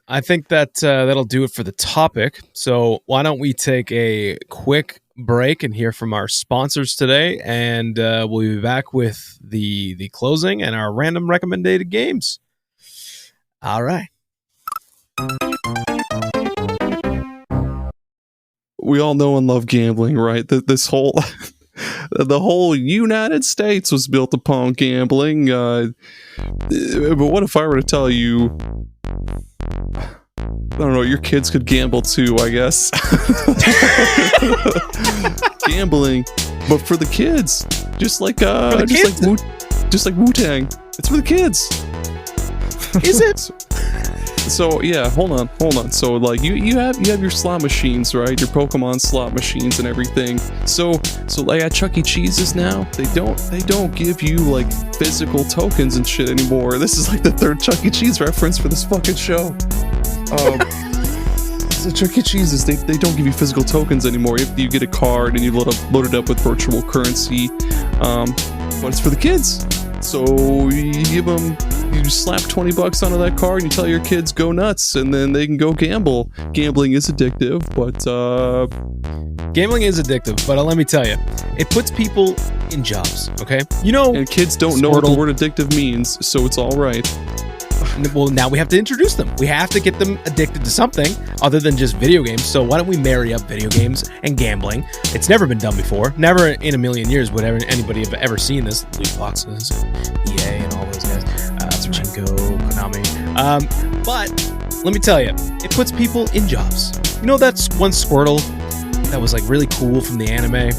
I think that that'll do it for the topic. So why don't we take a quick break and hear from our sponsors today, and we'll be back with the closing and our random recommended games. All right. We all know and love gambling, right? This whole the whole United States was built upon gambling. But what if I were to tell you, I don't know, your kids could gamble too, I guess. Gambling, but for the kids, just like Wu-Tang. It's for the kids. Is it? So yeah, hold on. So like you have your slot machines, right? Your Pokemon slot machines and everything. So like at Chuck E. Cheese's now, they don't give you like physical tokens and shit anymore. This is like the third Chuck E. Cheese reference for this fucking show. So Chuck E. Cheese's, they don't give you physical tokens anymore. If you get a card and you load it up with virtual currency, but it's for the kids. So you slap $20 onto that card and you tell your kids go nuts, and then they can go gamble. Gambling is addictive, but gambling is addictive. But let me tell you, it puts people in jobs. Okay, you know, and kids don't know what the word addictive means, so it's all right. Well, now we have to introduce them. We have to get them addicted to something other than just video games. So why don't we marry up video games and gambling? It's never been done before. Never in a million years would anybody have ever seen this. Loot boxes, EA, and all those guys. Pachinko, Konami. But let me tell you, it puts people in jobs. You know, that's one Squirtle that was like really cool from the anime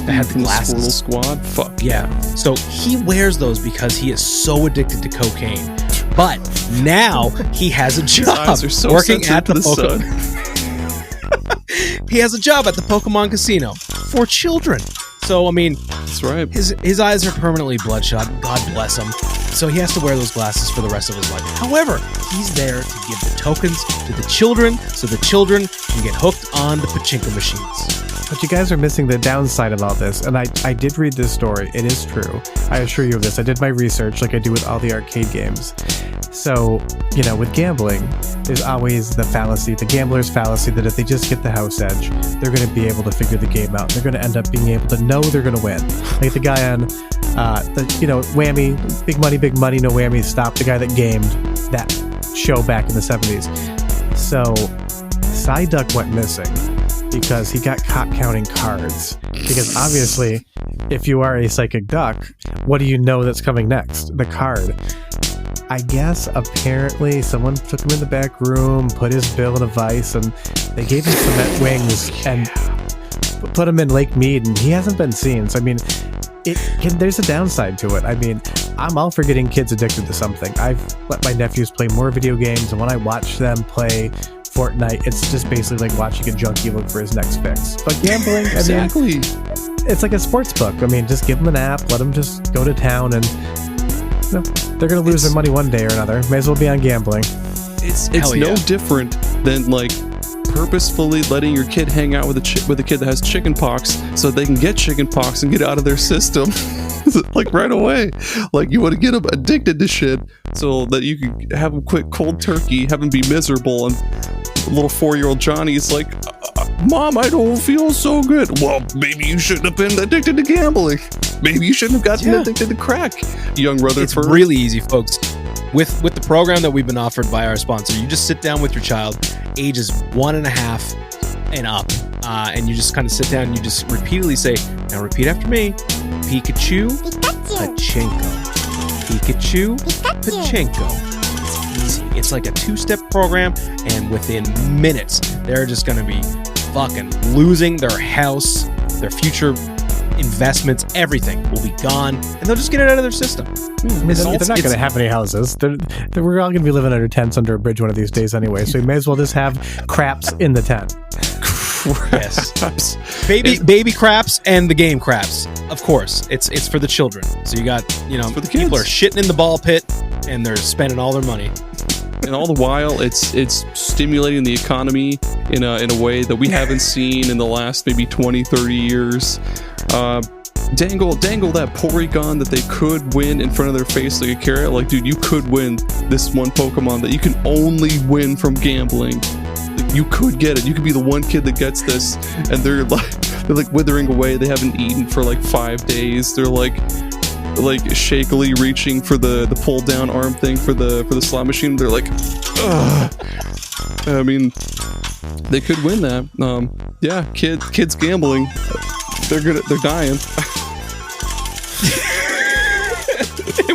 that had the glasses. The Squirtle Squad? Fuck. Yeah. So he wears those because he is so addicted to cocaine. But now he has a job working at the Pokemon. He has a job at the Pokemon Casino for children. So, I mean, that's right. His eyes are permanently bloodshot. God bless him. So he has to wear those glasses for the rest of his life. However, he's there to give the tokens to the children so the children can get hooked on the Pachinko machines. But you guys are missing the downside of all this. And I did read this story. It is true. I assure you of this. I did my research like I do with all the arcade games. So, you know, with gambling, there's always the fallacy, the gambler's fallacy, that if they just get the house edge, they're going to be able to figure the game out. They're going to end up being able to know they're going to win. Like the guy on, Whammy, Big Money, No Whammy, Stop, the guy that gamed that show back in the 70s. So, Psyduck went missing because he got caught counting cards. Because obviously, if you are a psychic duck, what do you know that's coming next? The card. I guess apparently someone took him in the back room, put his bill in a vice, and they gave him cement wings and put him in Lake Mead, and he hasn't been seen. So I mean, there's a downside to it. I mean, I'm all for getting kids addicted to something. I've let my nephews play more video games, and when I watch them play Fortnite, it's just basically like watching a junkie look for his next fix. But gambling, exactly. I mean, it's like a sports book. I mean, just give them an app, let them just go to town, and they're going to lose their money one day or another. May as well be on gambling. It's no different than like purposefully letting your kid hang out with a kid that has chicken pox so they can get chicken pox and get out of their system like right away. Like you want to get them addicted to shit so that you can have them quit cold turkey, have them be miserable, and little 4-year-old Johnny is like, Mom, I don't feel so good. Well, maybe you shouldn't have been addicted to gambling. Maybe you shouldn't have gotten addicted to crack, young Rutherford. It's really easy, folks. With the program that we've been offered by our sponsor, you just sit down with your child, ages 1.5 and up, and you just kind of sit down and you just repeatedly say, now repeat after me, Pikachu, Pachinko. Pikachu, Pachinko. It's easy. It's like a 2-step program, and within minutes, they're just going to be fucking losing their house, their future investments, everything will be gone, and they'll just get it out of their system. I mean, they're not going to have any houses. We're all going to be living under tents under a bridge one of these days anyway, so we may as well just have craps in the tent. Yes. Baby craps and the game craps. Of course. It's for the children. So you got, for the people kids. are shitting in the ball pit and they're spending all their money. And all the while, it's stimulating the economy in a way that we haven't seen in the last maybe 20, 30 years. Dangle that Porygon that they could win in front of their face like a carrot. Like, dude, you could win this one Pokemon that you can only win from gambling. You could get it. You could be the one kid that gets this, and they're like withering away. They haven't eaten for like 5 days. They're like shakily reaching for the pull down arm thing for the slot machine. They're like, ugh. I mean, they could win that. Kids gambling. They're dying.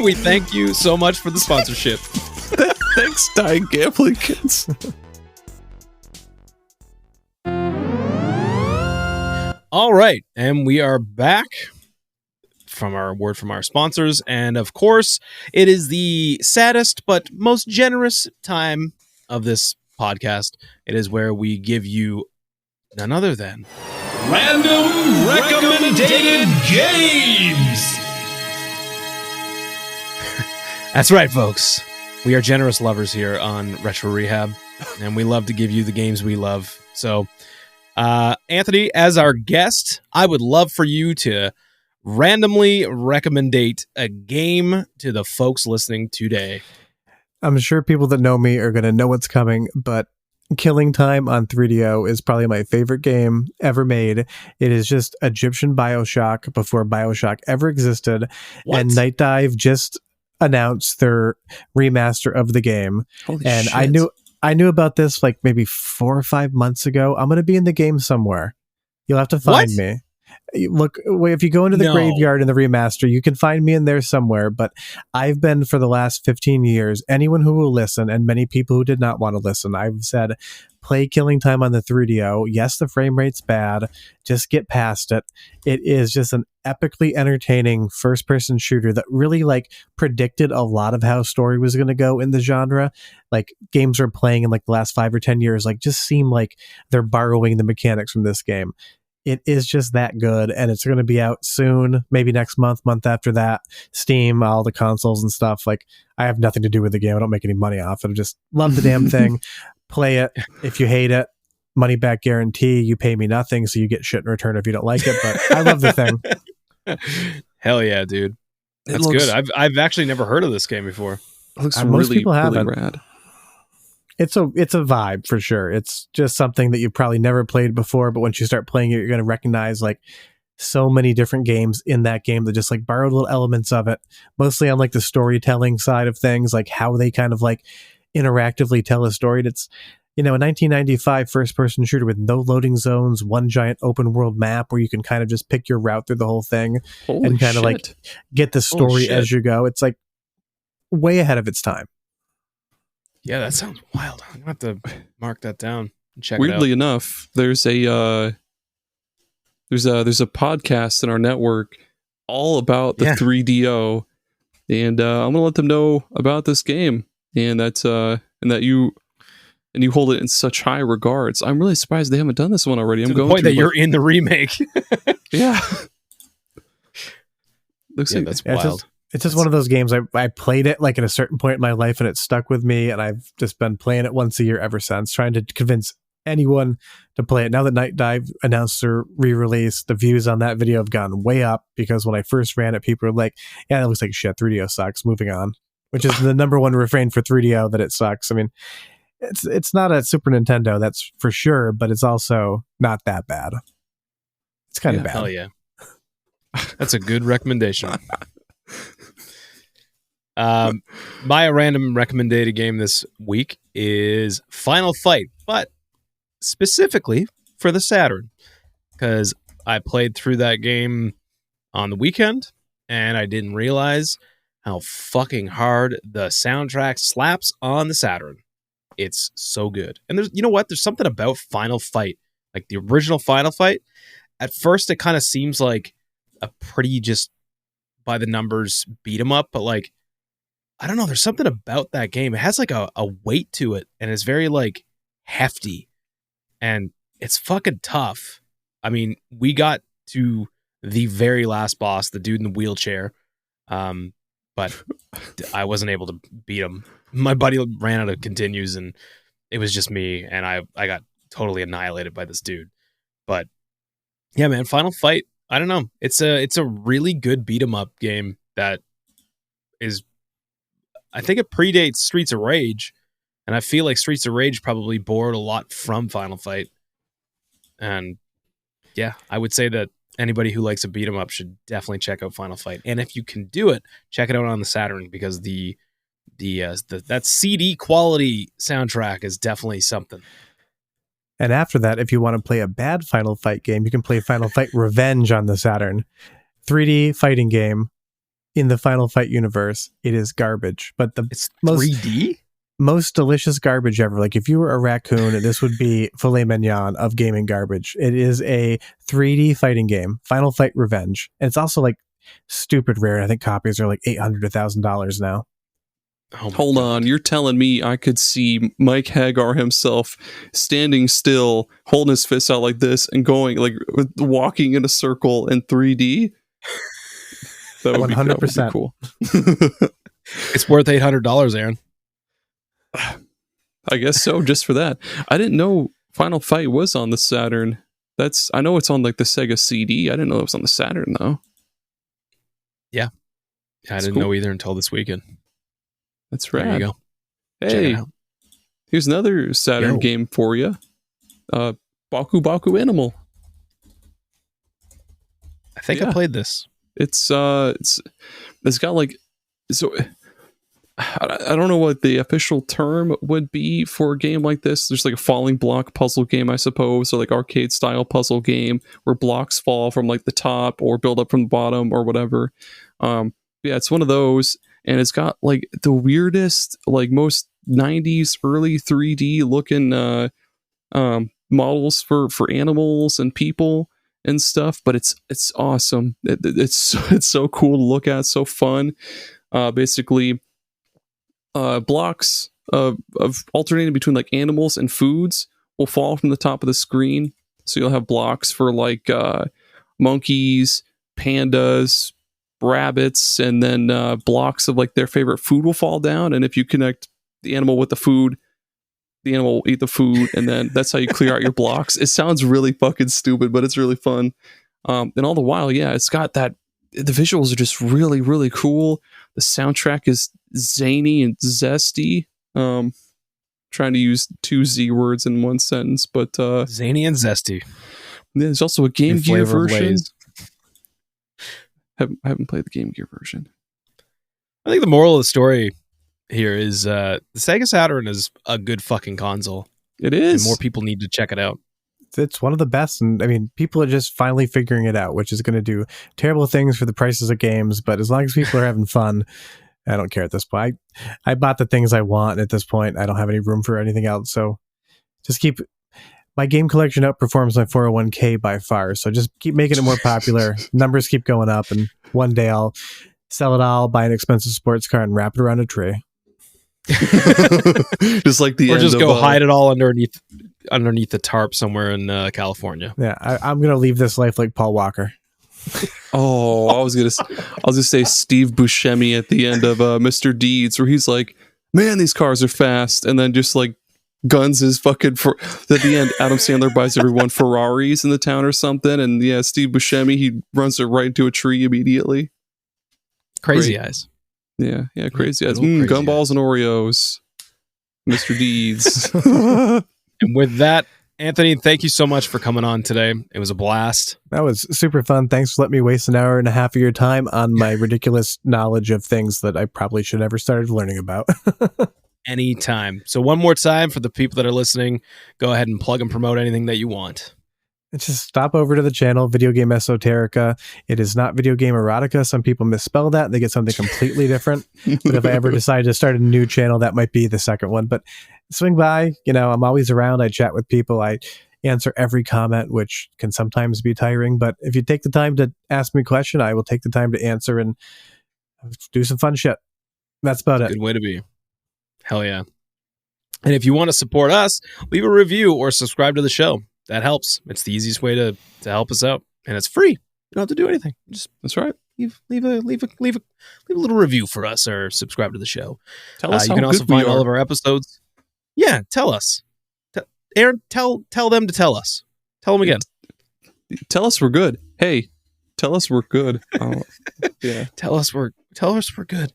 We thank you so much for the sponsorship. Thanks, dying gambling kids. All right, and we are back from our word from our sponsors, and of course, it is the saddest but most generous time of this podcast. It is where we give you none other than Random Recommended Games! That's right, folks. We are generous lovers here on Retro Rehab, and we love to give you the games we love. So, Anthony, as our guest, I would love for you to randomly recommendate a game to the folks listening today. I'm sure people that know me are going to know what's coming, but Killing Time on 3DO is probably my favorite game ever made. It is just Egyptian BioShock before BioShock ever existed. What? And Night Dive just announced their remaster of the game. Holy and shit. I knew about this like maybe 4 or 5 months ago. I'm going to be in the game somewhere. You'll have to find me. Look, if you go into the graveyard in the remaster, you can find me in there somewhere. But I've been, for the last 15 years, anyone who will listen, and many people who did not want to listen, I've said, play Killing Time on the 3DO. Yes, the frame rate's bad. Just get past it. It is just an epically entertaining first-person shooter that really predicted a lot of how story was going to go in the genre. Games we're playing in the last 5 or 10 years just seem like they're borrowing the mechanics from this game. It is just that good, and it's going to be out soon, maybe next month after that. Steam, all the consoles and stuff. I have nothing to do with the game. I don't make any money off it. I just love the damn thing. Play it. If you hate it, money back guarantee. You pay me nothing, so you get shit in return if you don't like it. But I love the thing. Hell yeah, dude. That's good. I've actually never heard of this game before. It looks most people haven't. Really rad. It's a vibe for sure. It's just something that you probably never played before, but once you start playing it, you're going to recognize like so many different games in that game that just like borrowed little elements of it, mostly on like the storytelling side of things, like how they kind of like interactively tell a story. And it's, a 1995 first-person shooter with no loading zones, one giant open-world map where you can kind of just pick your route through the whole thing and kind of like get the story as you go. It's like way ahead of its time. Yeah, that sounds wild. I'm gonna have to mark that down and check Weirdly it out. enough, there's a podcast in our network all about the 3DO, and I'm gonna let them know about this game and that you hold it in such high regards. I'm really surprised they haven't done this one already. To the point that you're in the remake. Yeah. Looks like that's wild. It's just one of those games. I played it like at a certain point in my life and it stuck with me, and I've just been playing it once a year ever since, trying to convince anyone to play it. Now that Night Dive announced their re-release, the views on that video have gone way up, because when I first ran it, people were like, yeah, that looks like shit. 3DO sucks. Moving on. Which is the number one refrain for 3DO, that it sucks. I mean, it's not a Super Nintendo, that's for sure, but it's also not that bad. It's kind of bad. Hell yeah. That's a good recommendation. My random recommended game this week is Final Fight, but specifically for the Saturn, because I played through that game on the weekend and I didn't realize how fucking hard the soundtrack slaps on the Saturn. It's so good. And there's something about Final Fight, like the original Final Fight. At first it kind of seems like a pretty just by the numbers beat 'em up, but like, I don't know, there's something about that game. It has like a weight to it, and it's very like hefty, and it's fucking tough. I mean, we got to the very last boss, the dude in the wheelchair, but I wasn't able to beat him. My buddy ran out of continues, and it was just me, and I got totally annihilated by this dude. But yeah, man, Final Fight, I don't know. It's a really good beat 'em up game that is, I think it predates Streets of Rage, and I feel like Streets of Rage probably borrowed a lot from Final Fight. And yeah, I would say that anybody who likes a beat 'em up should definitely check out Final Fight. And if you can do it, check it out on the Saturn, because that CD quality soundtrack is definitely something. And after that, if you want to play a bad Final Fight game, you can play Final Fight Revenge on the Saturn. 3D fighting game in the Final Fight universe. It is garbage, but it's 3D? Most delicious garbage ever. Like if you were a raccoon, this would be filet mignon of gaming garbage. It is a 3D fighting game, Final Fight Revenge. And it's also like stupid rare. I think copies are like $800 to $1,000 now. Oh, hold on, you're telling me I could see Mike Hagar himself standing still, holding his fists out like this and going like walking in a circle in 3D? That would 100% be cool. It's worth $800, Aaron. I guess so, just for that. I didn't know Final Fight was on the Saturn. I know it's on like the Sega CD. I didn't know it was on the Saturn though. Yeah, I didn't know either until this weekend. That's rad. There you go. Hey, here's another Saturn game for you. Baku Baku Animal. I think I played this. It's got like, so I don't know what the official term would be for a game like this. There's like a falling block puzzle game, I suppose, or like arcade style puzzle game where blocks fall from like the top or build up from the bottom or whatever. Yeah, it's one of those. And it's got like the weirdest, like most 90s early 3D looking models for animals and people and stuff. But it's awesome. It's so cool to look at. So fun. Basically, blocks of alternating between like animals and foods will fall from the top of the screen. So you'll have blocks for like monkeys, pandas, rabbits, and then blocks of like their favorite food will fall down, and if you connect the animal with the food, the animal will eat the food, and then that's how you clear out your blocks. It sounds really fucking stupid, but it's really fun. And all the while, yeah, it's got that. The visuals are just really, really cool. The soundtrack is zany and zesty. Trying to use 2 Z words in one sentence, but zany and zesty. There's also a Game Gear version. I haven't played the Game Gear version. I think the moral of the story here is the Sega Saturn is a good fucking console. It is. And more people need to check it out. It's one of the best, and I mean, people are just finally figuring it out, which is going to do terrible things for the prices of games, but as long as people are having fun, I don't care at this point. I bought the things I want, and at this point, I don't have any room for anything else, so just keep... My game collection outperforms my 401k by far, so just keep making it more popular. Numbers keep going up, and one day I'll sell it all, buy an expensive sports car, and wrap it around a tree. Just like the or end just of, go hide it all underneath the tarp somewhere in California. Yeah, I'm gonna leave this life like Paul Walker. Oh, I was gonna say Steve Buscemi at the end of Mr. Deeds, where he's like, "Man, these cars are fast," and then just like guns his fucking. At the end, Adam Sandler buys everyone Ferraris in the town or something, and yeah, Steve Buscemi, he runs it right into a tree immediately. Crazy eyes. Yeah, crazy eyes. Crazy Gumballs and Oreos, Mr. Deeds. And with that, Anthony, thank you so much for coming on today. It was a blast. That was super fun. Thanks for letting me waste an hour and a half of your time on my ridiculous knowledge of things that I probably should never started learning about. Anytime. So one more time for the people that are listening, go ahead and plug and promote anything that you want. Just stop over to the channel, Video Game Esoterica. It is not Video Game Erotica. Some people misspell that. They get something completely different. But if I ever decide to start a new channel, that might be the second one. But swing by. I'm always around. I chat with people. I answer every comment, which can sometimes be tiring. But if you take the time to ask me a question, I will take the time to answer and do some fun shit. That's about it. Good way to be. Hell yeah. And if you want to support us, leave a review or subscribe to the show. That helps. It's the easiest way to help us out, and it's free. You don't have to do anything. That's right. Leave a little review for us or subscribe to the show. Tell us you how can also good we find are. all of our episodes. Yeah, tell us. Aaron, tell them to tell us. Tell them again. Tell us we're good. Hey, tell us we're good. Oh, yeah. Tell us we're good.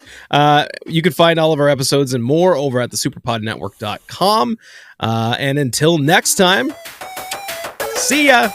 You can find all of our episodes and more over at the superpodnetwork.com. And until next time, see ya.